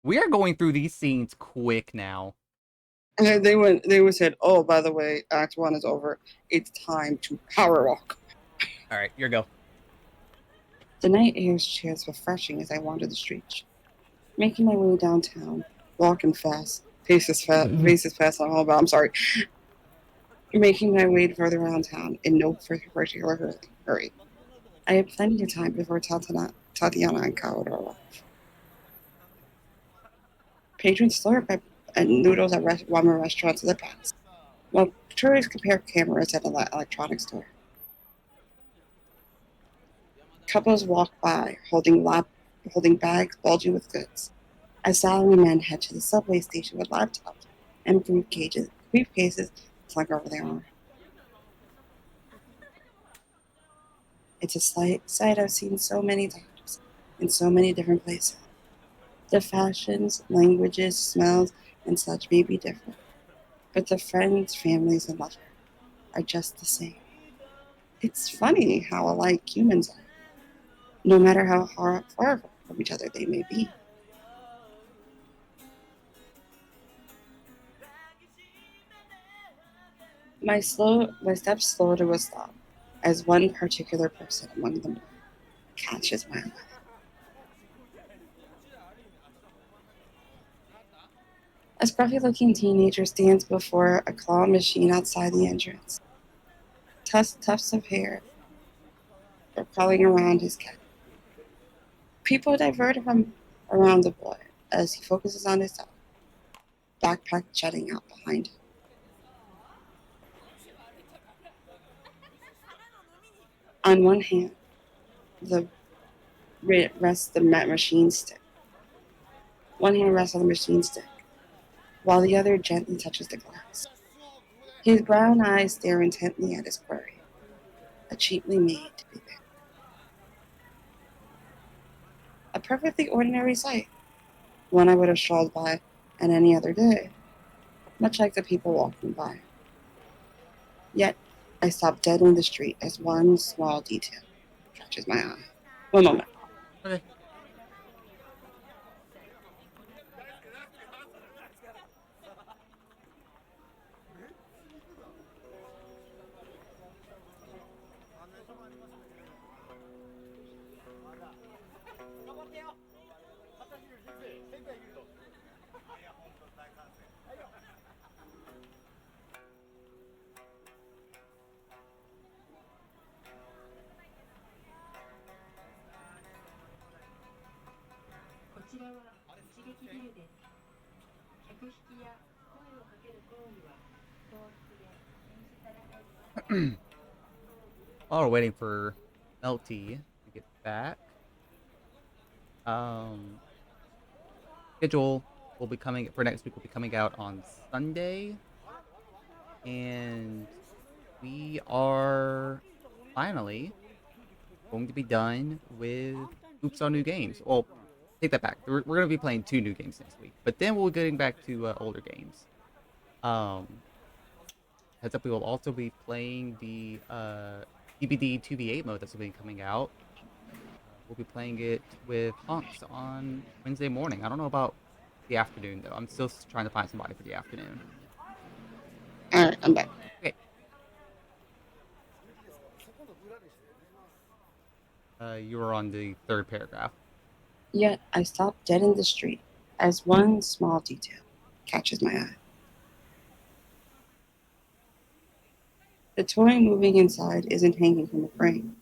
We are going through these scenes quick now. And they would said, "Oh, by the way, Act 1 is over. It's time to power walk." All right, your go. The night air is refreshing as I wander the streets, making my way downtown, walking fast, paces fast. I'm sorry, making my way further around town in no particular hurry. I had plenty of time before Tatiana and Kao arrived. Patrons slurp at noodles at ramen restaurants in the past, while tourists compare cameras at an electronics store. Couples walk by, holding bags bulging with goods, as salarymen head to the subway station with laptops and briefcases slung over their arm. It's a sight I've seen so many times, in so many different places. The fashions, languages, smells, and such may be different, but the friends, families, and lovers are just the same. It's funny how alike humans are, no matter how far from each other they may be. My steps slow to a stop, as one particular person among them catches my eye. A scruffy-looking teenager stands before a claw machine outside the entrance. Tufts of hair are crawling around his cap. People divert from around the boy as he focuses on his dog, backpack jutting out behind him. On one hand, the rests the machine stick. One hand rests on the machine stick, while the other gently touches the glass. His brown eyes stare intently at his quarry, a cheaply made to be there. A perfectly ordinary sight, one I would have strolled by on any other day, much like the people walking by. Yet, I stop dead in the street as one small detail catches my eye. One moment. Okay. While we're waiting for Melty to get back, schedule will be coming for next week. Will be coming out on Sunday, and we are finally going to be done with Oops on New Games. Well, take that back. We're going to be playing 2 new games next week, but then we'll be getting back to older games. Heads up, we will also be playing the DBD 2v8 mode that's going to be coming out. We'll be playing it with Honks on Wednesday morning. I don't know about the afternoon, though. I'm still trying to find somebody for the afternoon. Alright, I'm back. Okay. You were on the 3rd paragraph. Yet, I stop dead in the street as one small detail catches my eye. The toy moving inside isn't hanging from a frame,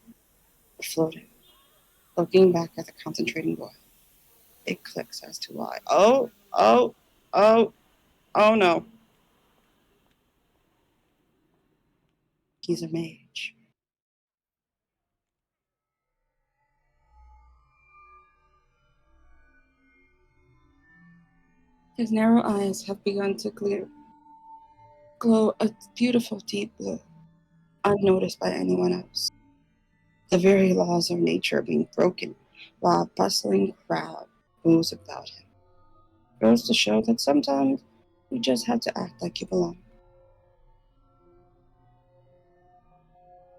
but floating. Looking back at the concentrating boy, it clicks as to why. Oh no. He's a mage. His narrow eyes have begun to glow a beautiful deep blue, unnoticed by anyone else. The very laws of nature are being broken while a bustling crowd moves about him. Goes to show that sometimes You just have to act like you belong.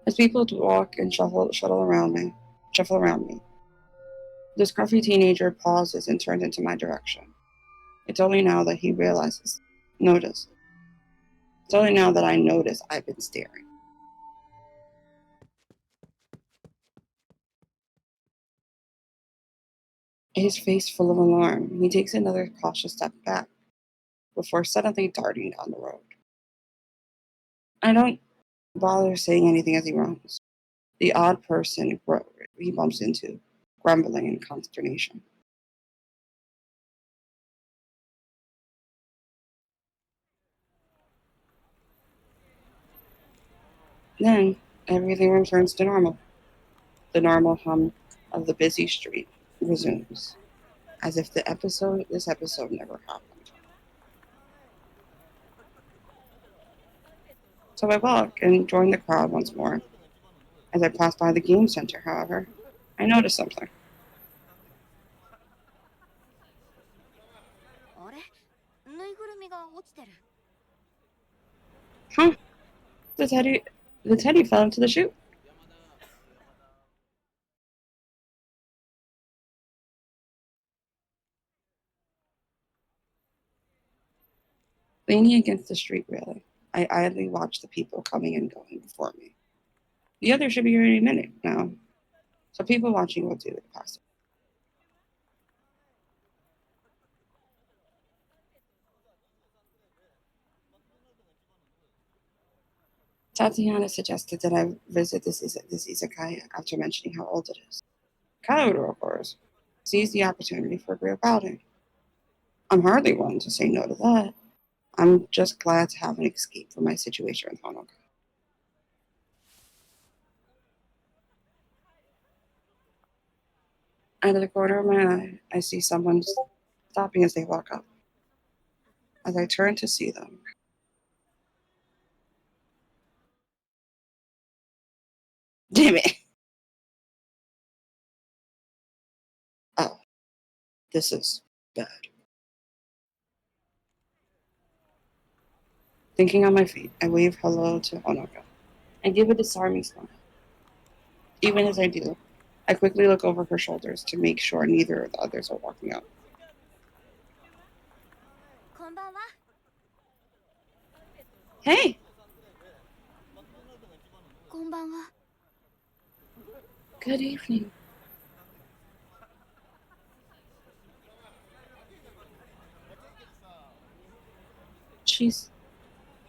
As people walk and shuffle around me, the scruffy teenager pauses and turns into my direction. It's only now that he notice. It's only now that I notice I've been staring. His face full of alarm, he takes another cautious step back before suddenly darting down the road. I don't bother saying anything as he runs. The odd person he bumps into, grumbling in consternation. Then everything returns to normal. The normal hum of the busy street resumes, as if this episode never happened. So I walk and join the crowd once more. As I pass by the game center, however, I notice something. あれぬいぐるみが落ちてる。 Huh? The teddy fell into the chute. Leaning against the street railing, I idly watch the people coming and going before me. The others should be here any minute now, so people watching will do it past it. Tatiana suggested that I visit this izakaya after mentioning how old it is. Kaoru, of course, seized the opportunity for a group outing. I'm hardly one to say no to that. I'm just glad to have an escape from my situation with Honoka. Out of the corner of my eye, I see someone stopping as they walk up. As I turn to see them, damn it! Oh, this is bad. Thinking on my feet, I wave hello to Honoka and give a disarming smile. Even as I do, I quickly look over her shoulders to make sure neither of the others are walking up. こんばんは。 Hey! こんばんは。 Good evening.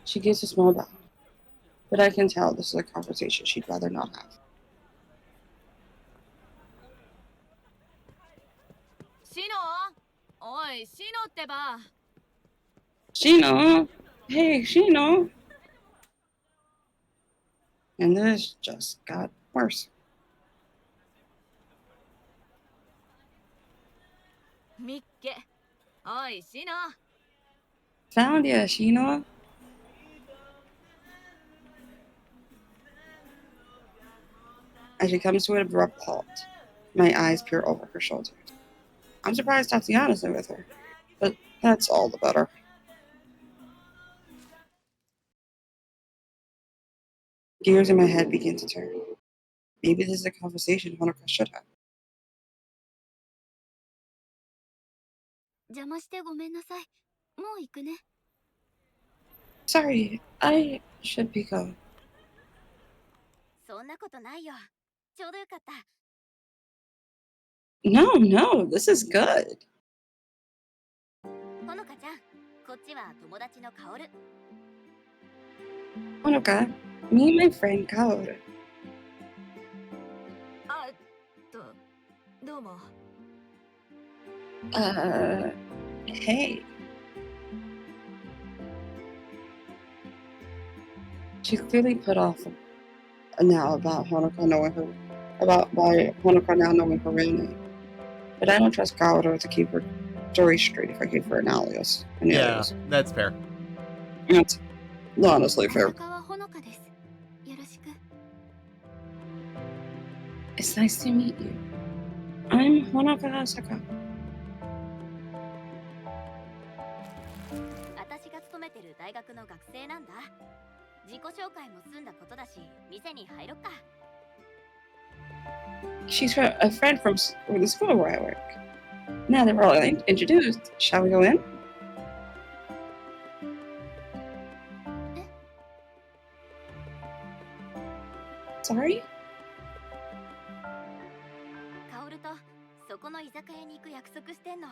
She gives a small bow, but I can tell this is a conversation she'd rather not have. シノおい、シノってば。 Shino! Hey, Shino! And this just got worse. みっけ。おい、シノ。 Found ya, Shino! As she comes to an abrupt halt, my eyes peer over her shoulder. I'm surprised Tatiana's there with her, but that's all the better. Gears in my head begin to turn. Maybe this is a conversation Honoka should have. 邪魔してごめんなさい。もう行くね。 Sorry, I should be going. そんなことないよ。ちょうどよかった。 No, this is good. ほのかちゃん、こっちは友達のカオル。 Honoka, me and my friend Kaoru. あ、どうも。 Hey. She's clearly put off now about why Honoka now knowing her real name. But I don't trust Kaoru to keep her story straight if I give her an alias. That's fair. That's honestly fair. 浅川ほのかです。よろしく。 It's nice to meet you. I'm Honoka Asaka. 私がし店に入ろっか。 She's a friend from the school where I work. Now that we're all introduced, shall we go in? Sorry? カオルとそこの居酒屋に行く約束してんの。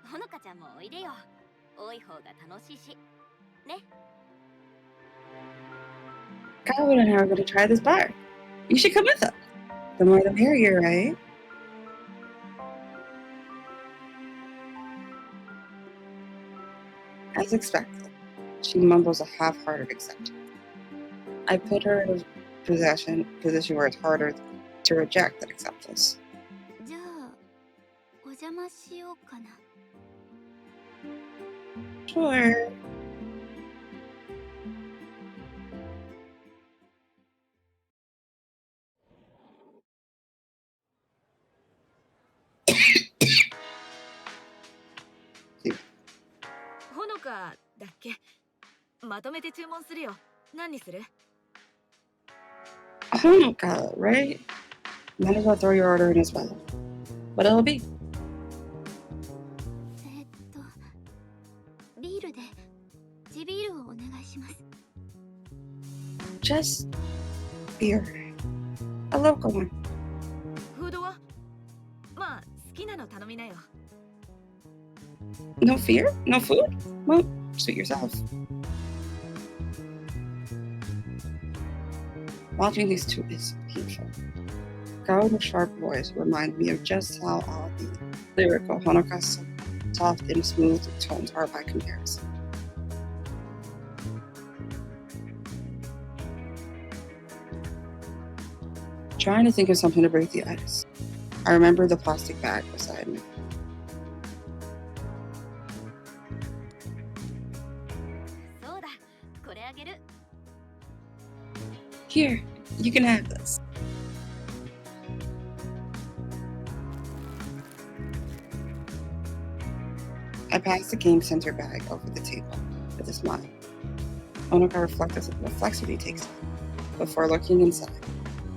ほのかちゃんもおいでよ。多い方が楽しいし。ね。 Calvin and I are going to try this bar. You should come with us. The more the merrier, right? As expected, she mumbles a half-hearted acceptance. I put her in a position where it's harder to reject than acceptance. じゃあお邪魔しようかな。 Sure. See, ほのかだっけ。まとめて注文するよ。何にする？ Honoka, right? Might as well throw your order in as well. What it'll be? ビールで地ビールをお願いします。 Just beer. A local one. フードは？まあ好きなの頼みなよ。 No fear? No food? Well, suit yourself. Watching these two is painful. Gao's sharp voice reminds me of just how all the lyrical Honoka's soft and smooth tones are by comparison. Trying to think of something to break the ice. I remember the plastic bag beside me. Here, you can have this. I passed the game center bag over the table with a smile. Honoka reflexively takes it before looking inside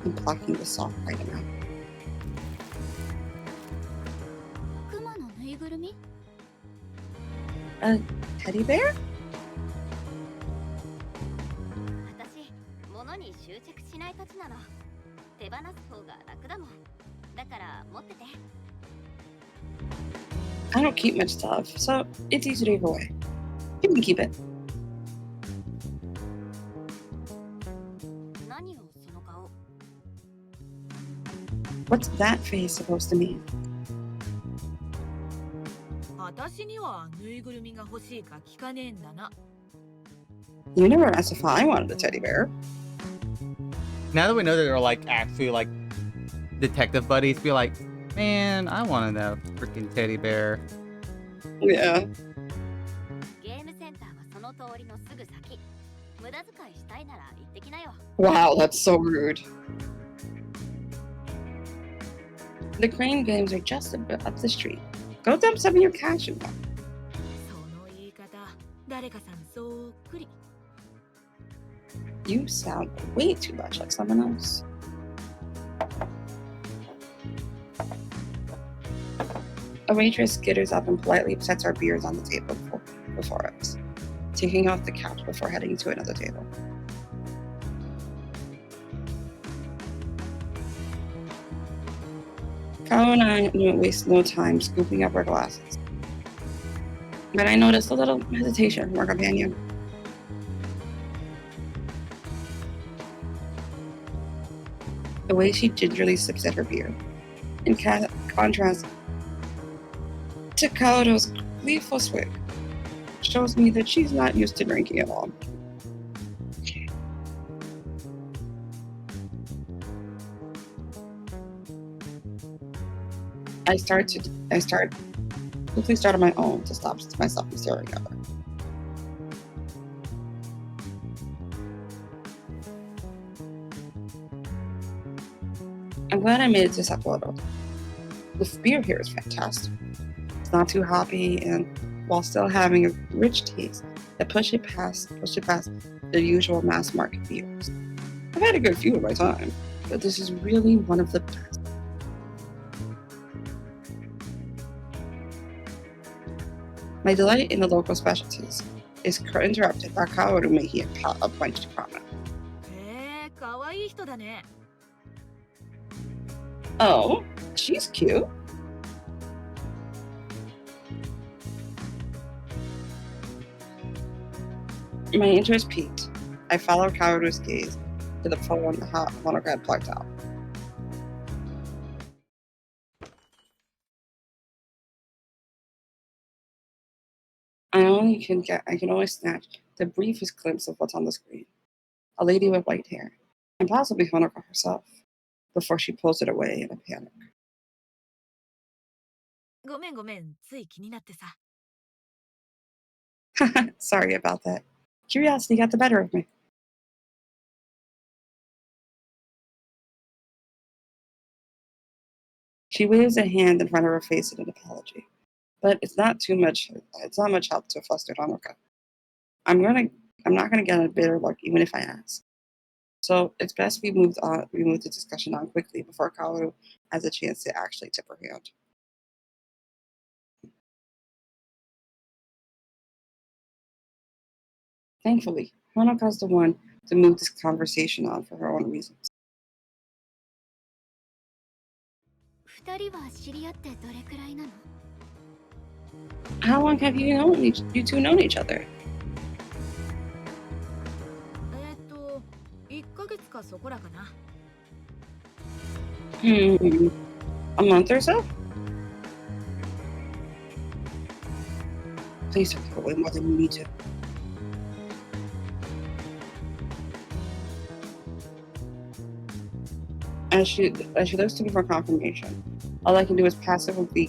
and plucking the soft item out. クマのぬいぐるみ？ A teddy bear? 私、物に執着しないたちなの。手放す方が楽だもん。だから持ってて。 I don't keep much stuff, so it's easy to give away. You can keep it. 何をその顔。 What's that face supposed to mean? 私にはぬいぐるみが欲しいか聞かねえんだな。 You never asked if I wanted a teddy bear. Now that we know that they're like actually like detective buddies, be like, man, I wanted that freaking teddy bear. Yeah. ゲームセンターはその通りのすぐ先。無駄遣いしたいなら行ってきなよ。 Wow, that's so rude. The crane games are just a bit up the street. Go dump some of your cash in them. その言い方、誰かさんそっくり。 You sound way too much like someone else. A waitress skitters up and politely sets our beers on the table before us, taking off the couch before heading to another table. Kao and I don't waste no time scooping up our glasses. But I noticed a little hesitation from our companion. The way she gingerly sips at her beer, in contrast to Kaoto's gleeful swig, shows me that she's not used to drinking at all. I quickly start on my own to stop myself from staring at her. I'm glad I made it to Sapporo. The beer here is fantastic. It's not too hoppy, and while still having a rich taste that push it past the usual mass market beers. I've had a good few in my time, but this is really one of the best. My delight in the local specialties is interrupted by Kaoru making a pointed comment. へえ、かわいい人だね。 Oh, she's cute. My interest peaked. I followed Kaoru's gaze to the phone Honoka had plugged out. I can only snatch the briefest glimpse of what's on the screen. A lady with white hair, and possibly Honoka herself, before she pulls it away in a panic. ごめんごめん、つい気になってさ。 Sorry about that. Curiosity got the better of me. She waves a hand in front of her face in an apology, but it's not much help to a flustered Honoka. I'm not gonna get a bitter look even if I ask. So it's best we move the discussion on quickly before Kaoru has a chance to actually tip her hand. Thankfully, Honoka's the one to move this conversation on for her own reasons. 二人は知り合ってどれくらいなの？ How long have you two known each other? 1ヶ月かそこらかな。 A month or so? Please don't give away more than you need to. As she looks to me for confirmation, all I can do is passively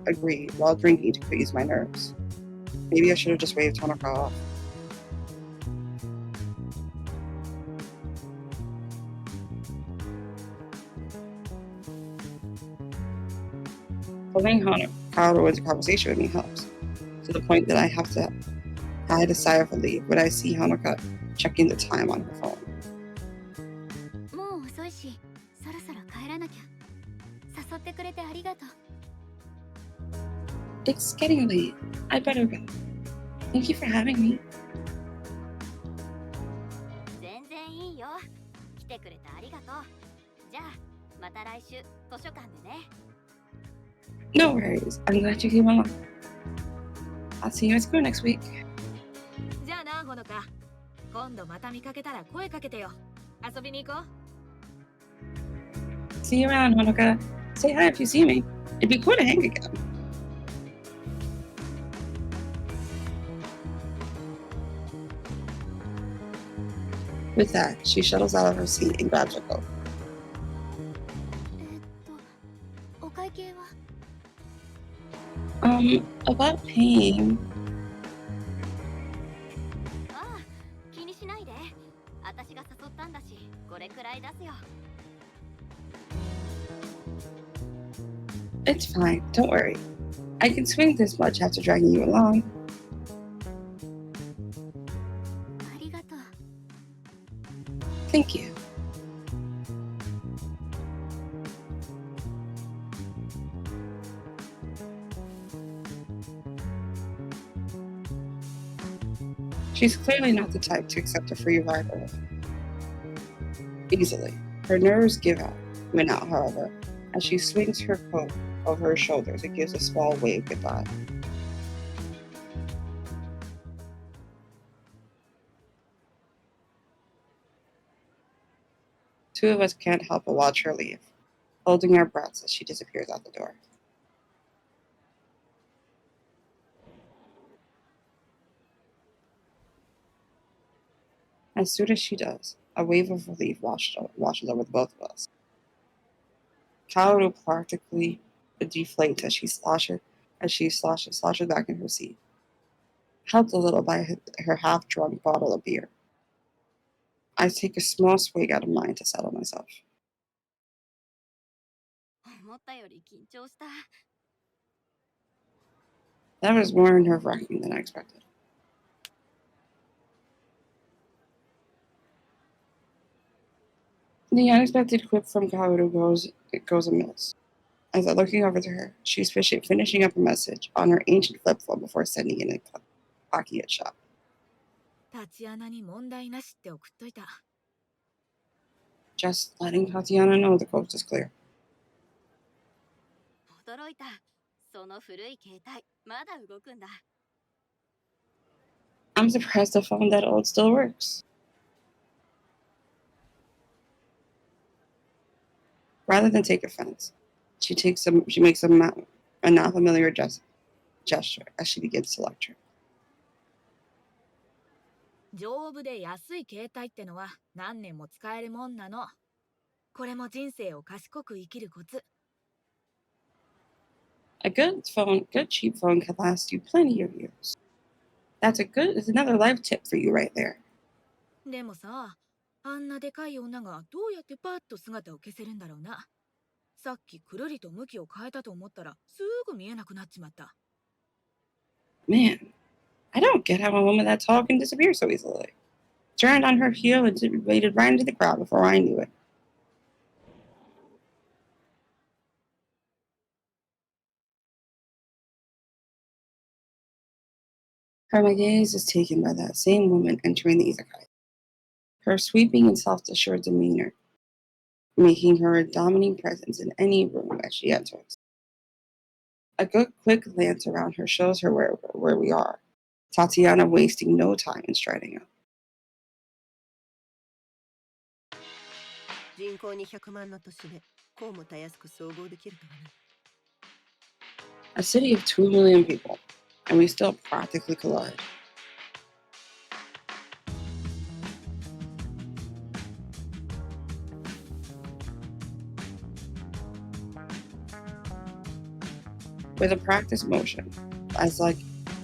agree while drinking to ease my nerves. Maybe I should have just waved Honoka off. Pulling Kaoru into conversation with me helps, to the point that I had a sigh of relief when I see Honoka checking the time on her phone. もう遅いし、そろそろ帰らなきゃ。誘ってくれてありがとう。It's getting late. I better go. Thank you for having me. 全然いいよ。来てくれてありがとう。じゃあ、また来週図書館でね。 No worries. I'm glad you came along. I'll see you at school next week. じゃあな、ほのか。今度また見かけたら声かけてよ。遊びに行こう。 See you around, Honoka. Say hi if you see me. It'd be cool to hang again. With that, she shuttles out of her seat and grabs her coat. お会計は？ About paying. ああ、気にしないで。私が誘ったんだし、これくらい出すよ。 It's fine. Don't worry. I can swing this much after dragging you along. ありがとう。 Thank you. She's clearly not the type to accept a free ride easily. Her nerves give out, however, as she swings her coat over her shoulders and gives a small wave goodbye. Two of us can't help but watch her leave, holding our breaths as she disappears out the door. As soon as she does, a wave of relief washes over both of us. Kaoru practically deflates as she sloshes back in her seat, helped a little by her half-drunk bottle of beer. I take a small swig out of mine to settle myself. 思ったより緊張した。 That was more nerve-wracking than I expected. The unexpected quip from Kaoru goes amiss. As I'm looking over to her, she's finishing up a message on her ancient flip phone before sending in a pocket shot. タチアナに問題なしって送っといた。 Just letting Tatiana know the coast is clear. 驚いた。その古い携帯、まだ動くんだ。I'm surprised the phone that old still works. Rather than take offense, she makes a not familiar gesture as she begins to lecture. 丈夫で安い携帯ってのは何年も使えるもんなの。これも人生を賢く生きるコツ。 A good cheap phone can last you plenty of years. It's another life tip for you right there. でもさ、あんなでかい女がどうやってパッと姿を消せるんだろうな。さっきくるりと向きを変えたと思ったらすぐ見えなくなっちまった。 Man, I don't get how a woman that tall can disappear so easily. Turned on her heel and waded right into the crowd before I knew it. Her gaze is taken by that same woman entering the izakaya. Her sweeping and self-assured demeanor, making her a dominating presence in any room as she enters. A good quick glance around her shows her where we are. Tatiana wasting no time in striding up. 人口200万の都市でこうもたやすく総合できるとはな。 A city of 2 million people, and we still practically collide. With a practiced motion, as like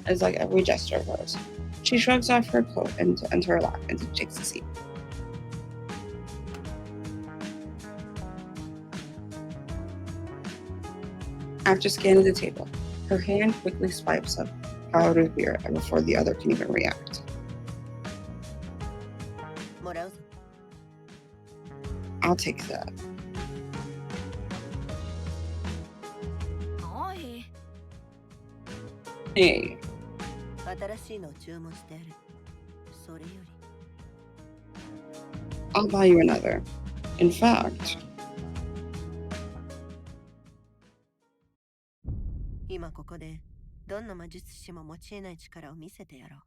every gesture of hers, she shrugs off her coat and her lap and takes a seat. After scanning the table, her hand quickly swipes up Kaoru's beer before the other can even react. もらうぞ。 I'll take that. おい、 Hey, 新しいのを注文してある。それより I'll buy you another. In fact, 今ここでどんな魔術師も持ち得ない力を見せてやろう。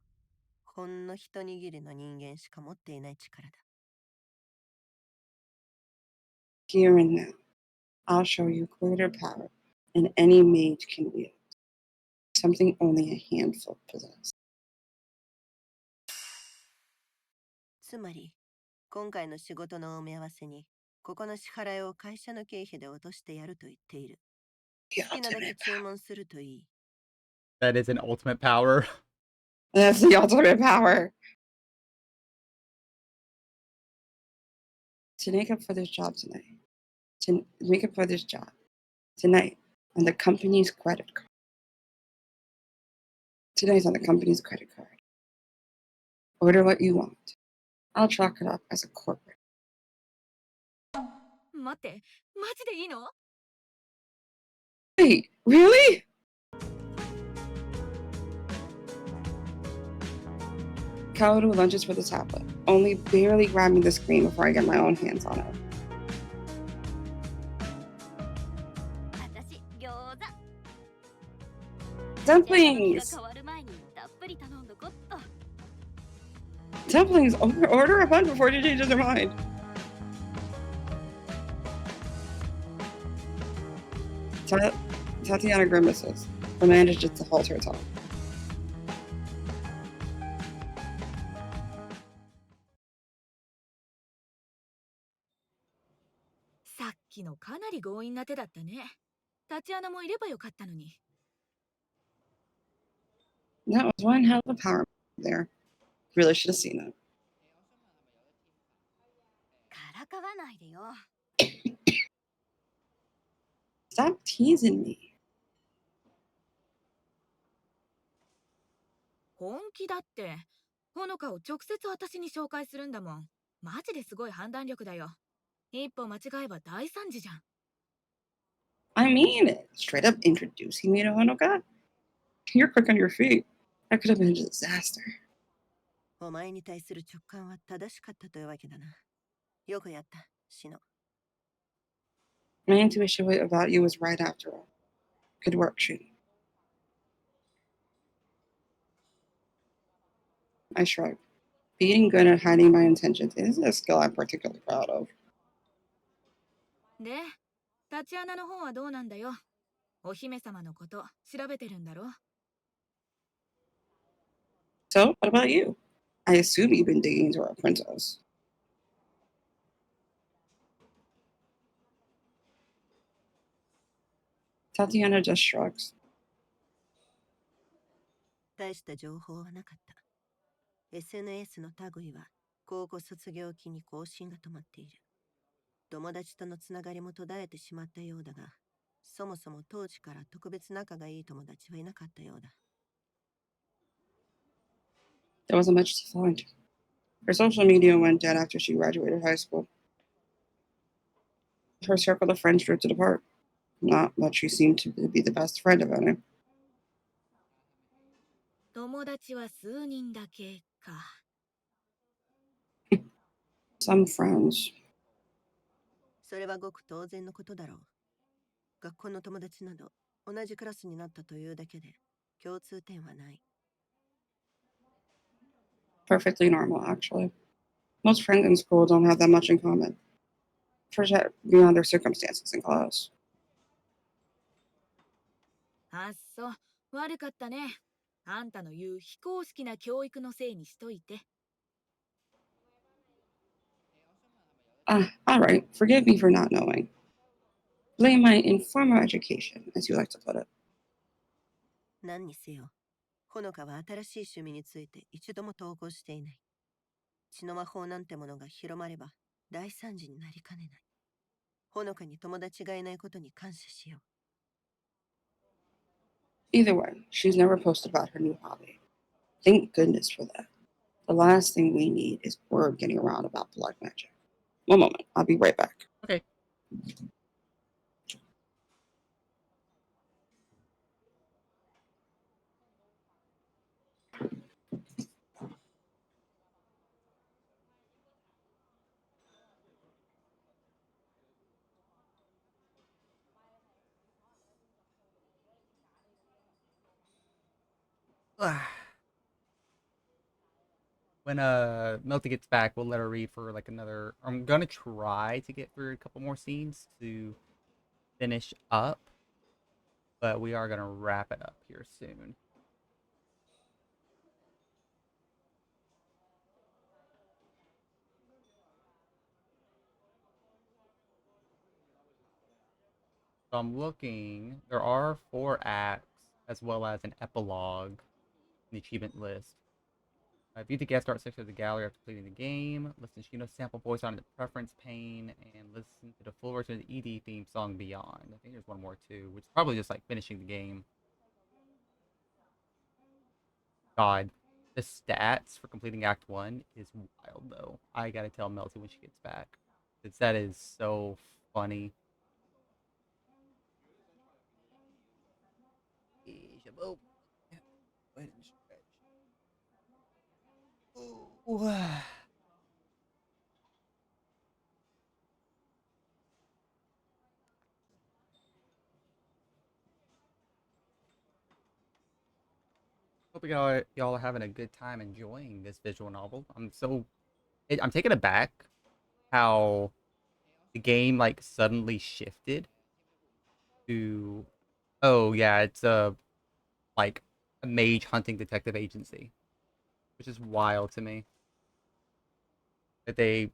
ほんの一握りの人間しか持っていない力だ。 here and now, I'll show you greater power than any mage can wield. Something only a handful possess. つまり、今回の仕事のお目合わせに、ここの支払いを会社の経費で落としてやると言っている。 The 好きなだけ ultimate 注 power. 文するといい。 That is an ultimate power. That's the ultimate power. To make up for this job tonight. To make up for this job tonight on the company's credit card. Tonight's on the company's credit card. Order what you want. I'll chalk it up as a corporate. 待って、マジでいいの？ Wait, really? Kaoru lunges for the tablet, only barely grabbing the screen before I get my own hands on it. 私、餃子。 Dumplings! 変わる前にたっぷり頼んどこっと。 Dumplings! Order a bunch before she changes her mind. Tatiana grimaces, but manages to hold her tongue. さっきのかなり強引な手だったね。タチアナもいればよかったのに。 That was one hell of a power there. Really should have seen it. からかわないでよ。 Stop teasing me. 本気だって。ほのかを直接私に紹介するんだもん。マジですごい判断力だよ。一歩間違えば大惨事じゃん。 I mean, straight up introducing me to Honoka? You're quick on your feet. That could have been a disaster. お前に対する直感は正しかったというわけだな。よくやった、シノ。My intuition about you was right after all. Good work, Shooty. I shrugged. Being good at hiding my intentions isn't a skill I'm particularly proud of. で、タチアナの方はどうなんだよ。お姫様のこと調べてるんだろ。 So, what about you? I assume you've been digging into our princess. Tatiana just shrugs. 大した情報はなかった。SNS の類は高校卒業期に更新が止まっている。友達とのつながりも途絶えてしまったようだが、そもそも当時から特別仲がいい友達はいなかったようだ。There wasn't much to find. Her social media went dead after she graduated high school. Her circle of friends drifted apart. Not that she seemed to be the best friend of any. 友達は数人だけか。 Some friends. それはごく当然のことだろう。学校の友達など同じクラスになったというだけで共通点はない。Perfectly normal, actually. Most friends in school don't have that much in common. Forget beyond their circumstances in class. あっそ、悪かったね。あんたの言う非公式な教育のせいにしといて。 All right. Forgive me for not knowing. Blame my informal education, as you like to put it. 何にせよ、ほのかは新しい趣味について一度も投稿していない。血の魔法なんてものが広まれば大惨事になりかねない。ほのかに友達がいないことに感謝しよう。Either way, she's never posted about her new hobby. Thank goodness for that. The last thing we need is word getting around about black magic. One moment. I'll be right back. Okay. When Melty gets back, we'll let her read for like another. I'm gonna try to get through a couple more scenes to finish up, but we are gonna wrap it up here soon. So I'm looking. There are 4 acts as well as an epilogue in the achievement list. View the guest art section of the gallery after completing the game. Listen to Shino's sample voice on the preference pane, and listen to the full version of the ED theme song Beyond. I think there's one more too, which is probably just like finishing the game. God, the stats for completing Act 1 is wild though. I gotta tell Melty when she gets back. That is so funny. Go ahead and stretch. Ooh. Hope y'all are having a good time enjoying this visual novel. I'm taken aback how the game like suddenly shifted to, oh yeah, it's like a mage hunting detective agency, which is wild to me that they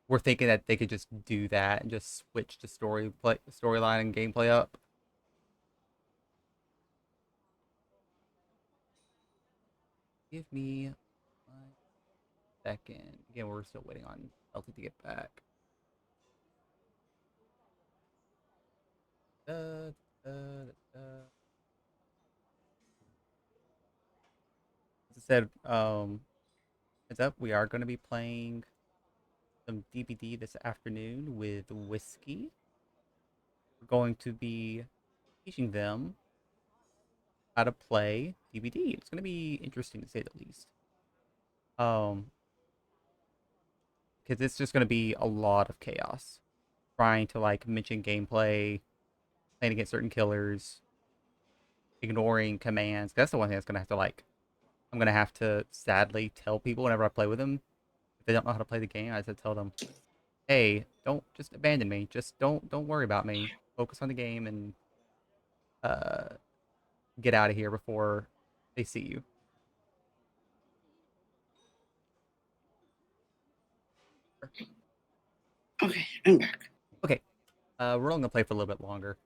were thinking that they could just do that and just switch the storyline and gameplay up. Give me 1 second. Again, we're still waiting on Elsie to get back. Da, da, da. As I said, heads up, we are going to be playing some DBD this afternoon with Whiskey. We're going to be teaching them how to play DBD. It's going to be interesting to say the least. Because it's just going to be a lot of chaos. Trying to like mention gameplay, playing against certain killers, ignoring commands. That's the one thing that's going to have to like, I'm going to have to sadly tell people whenever I play with them. If they don't know how to play the game, I have to tell them, hey, don't just abandon me. Just don't worry about me. Focus on the game and uh get out of here before they see you. Okay, I'm back. Okay. We're only gonna play for a little bit longer.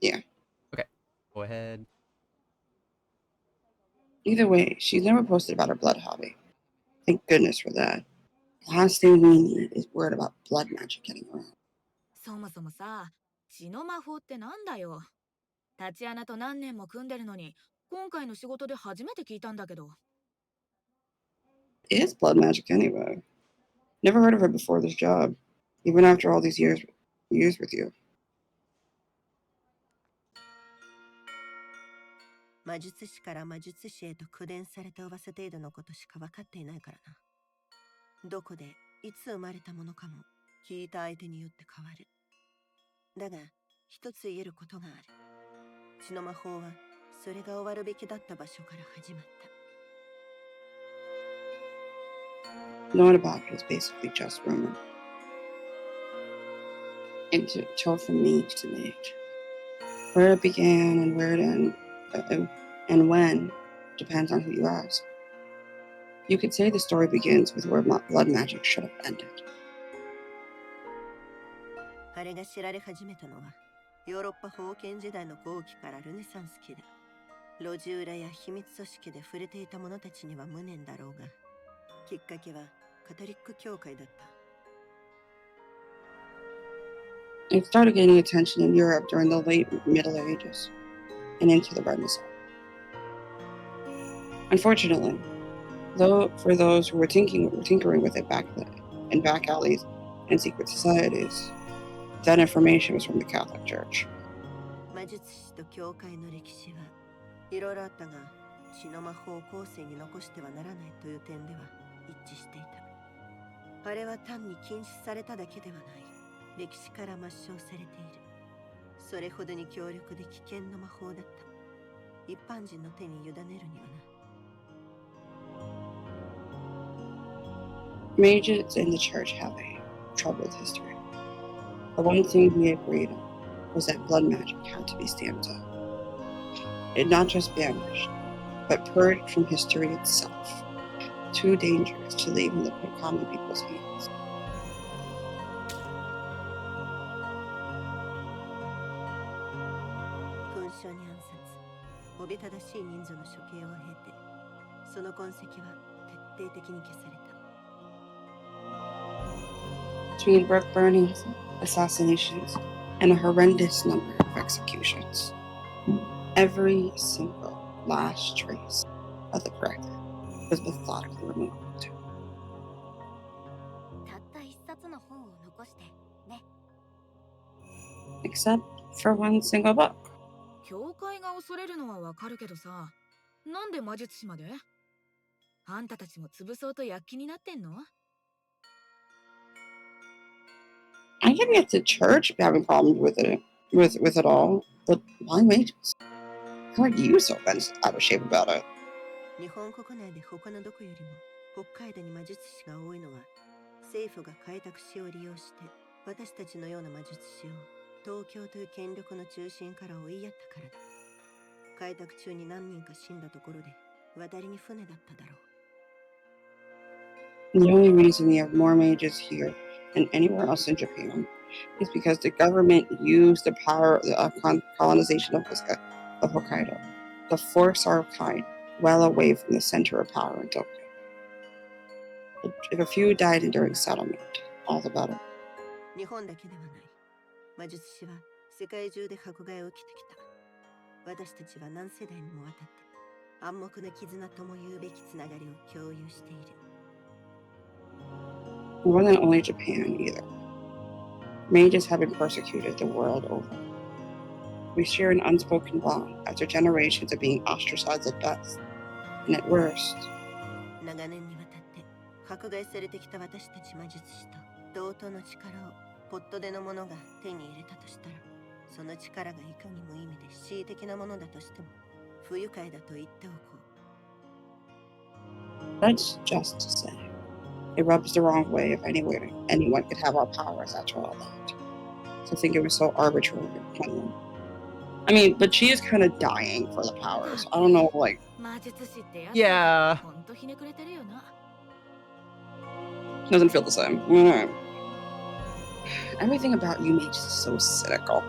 Yeah. Okay. Go ahead. Either way, she's never posted about her blood hobby. Thank goodness for that. The last thing we need is word about blood magic getting around. そもそもさ、血の魔法ってなんだよ。タチアナと何年も組んでるのに、今回の仕事で初めて聞いたんだけど。It is blood magic anyway. Never heard of it before this job, even after all these years with you. 魔術師から魔術師へと口伝された噂程度のことしか分かっていないからな。どこでいつ生まれたものかも聞いた相手によって変わる。だが一つ言えることがある。血の魔法はそれが終わるべきだった場所から始まった。Knowing about it is basically just rumor. Until from me to me. Where it began and where it ended, and when, depends on who you ask. You could say the story begins with where blood magic should have ended. あれが知られ始めたのはヨーロッパ封建時代の後期からルネサンス期だ。路地裏や秘密組織で触れていた者たちには無念だろうが、きっかけはカトリック教会だった。It started gaining attention in Europe during the late Middle Ages and into the Renaissance. Unfortunately, though, for those who were tinkering with it back then, in back alleys and secret societies, that information was from the Catholic Church. 魔術師と教会の歴史はいろいろあったが、血の魔法を後世に残してはならないという点では一致していた。あれは単に禁止されただけではない。歴史から抹消されている。それほどに強力で危険な魔法だった。一般人の手に委ねるにはな。Mages in the church have a troubled history. The one thing we agreed on was that blood magic had to be stamped out. It not just banished, but purged from history itself. Too dangerous to leave in the common people's hands. 勲章に暗殺、おびただしい人数の処刑を経て、その痕跡は徹底的に消された。Between brick burnings, assassinations, and a horrendous number of executions, every single last trace of the correct was methodically removed. たった一冊の本を残してね。 Except for one single book. 教会が恐れるのはわかるけどさ、なんで魔術師まで？あんたたちも潰そうと躍起になってんの？ I can get the church having problems with it all, but why mages? How are you so bent out of shape about it? 日本国内で他のどこよりも北海道に魔術師が多いのは、政府が開拓使を利用して私たちのような魔術師を東京という権力の中心から追いやったからだ。開拓中に何人か死んだところで渡りに船だっただろう。 The only reason we have more mages here than anywhere else in Japan is because the government used the power of colonization of Hokkaido to force our kind well away from the center of power in Tokyo. If a few died during settlement, all the better. 日本だけではない。魔術師は世界中で迫害を受けてきた。私たちは何世代にもわたって暗黙の絆とも言うべきつながりを共有している。It wasn't only Japan either. Mages have been persecuted the world over. We share an unspoken bond after generations of being ostracized at best and at worst. 長年にわたって迫害されてきた私たち魔術師と同等の力をポットでの者が手に入れたとしたら、その力がいかに無意味で恣意的なものだとしても不愉快だと言っておこう。 That's just to say, it rubs the wrong way if anyone could have our powers after all that. To think it was so arbitrary and plain. I mean, but she is kind of dying for the powers. I don't know, like, 魔術師ってやつ Yeah. ほんとひねくれてるよな。 doesn't feel the same. Mm. Everything about you mages is so cynical.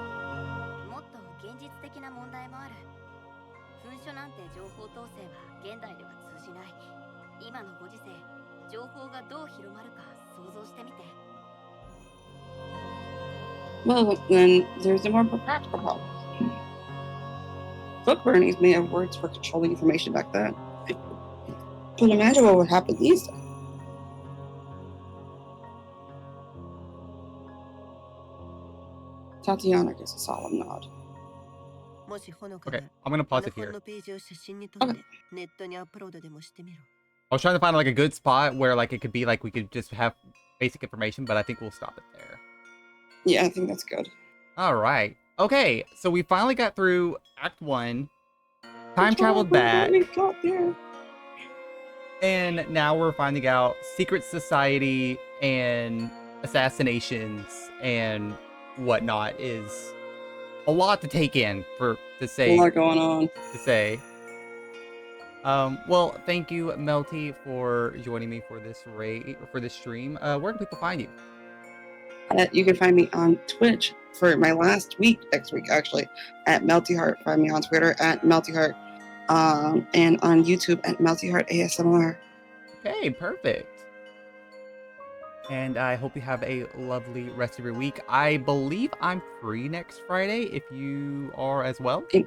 もっと現実的な問題もある。噴書なんて情報統制は現代では通じない。今のご時世、情報がどう広まるか想像してみて。 Well, then there's the more practical problem. Book burnings may have worked for controlling information back then. But imagine what would happen these days. Tatiana gives a solemn nod. もしほのかな Okay, ら I'm gonna あ pause の it 本 here. のページを写真に撮ってネットにアップロードでもしてみろ。 I was trying to find like a good spot where like it could be like we could just have basic information, but I think we'll stop it there. Yeah, I think that's good. All right. Okay, so we finally got through Act 1. Time traveled back. We got there. And now we're finding out secret society and assassinations and whatnot is a lot to take in to A say. lot going on. Well, thank you, Melty, for joining me for this stream. Where can people find you? You can find me on Twitch for my last week, next week actually, at MeltiHeart. Find me on Twitter at MeltiHeart, and on YouTube at MeltiHeart ASMR. Okay, perfect. And I hope you have a lovely rest of your week. I believe I'm free next Friday, if you are as well. It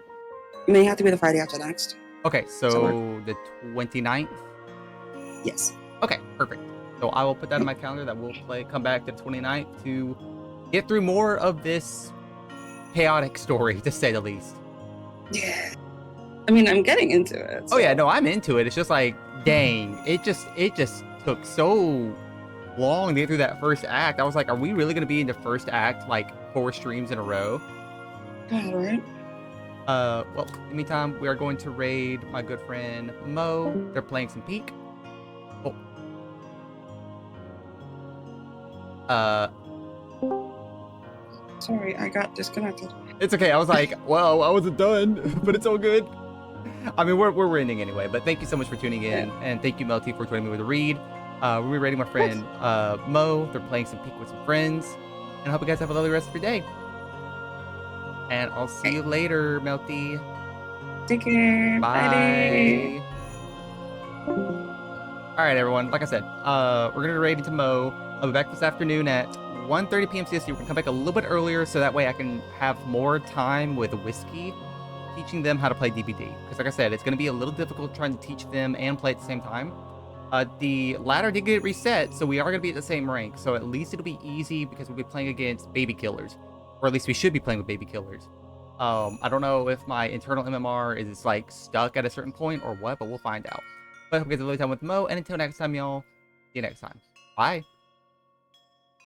may have to be the Friday after next. Okay, so the 29th? Yes. Okay, perfect. So I will put that in my calendar that we'll come back to the 29th to get through more of this chaotic story, to say the least. Yeah. I mean, I'm getting into it. Oh yeah, no, I'm into it. It's just like, dang, it just took so long to get through that first act. I was like, are we really gonna be in the first act like 4 streams in a row? God, right? Well, in the meantime, we are going to raid my good friend Mo. They're playing some Peak. Oh. Sorry, I got disconnected. It's okay. I was like, well, I wasn't done, but it's all good. I mean, we're ending anyway, but thank you so much for tuning in, and thank you, Melty, for joining me with a read. We're raiding my friend Mo. They're playing some Peak with some friends, and I hope you guys have a lovely rest of your day. And I'll see you later, Melty. Take care. Bye. All right, everyone. Like I said, we're gonna raid into Mo. I'll be back this afternoon at 1:30 p.m. CST. We're gonna come back a little bit earlier so that way I can have more time with Whiskey, teaching them how to play DBD. Because like I said, it's gonna be a little difficult trying to teach them and play at the same time. The ladder did get reset, so we are gonna be at the same rank. So at least it'll be easy because we'll be playing against baby killers, or at least we should be playing with baby killers. I don't know if my internal MMR is like stuck at a certain point or what, but we'll find out. But I hope you guys have a lovely time with Mo, and until next time, y'all, see you next time. Bye.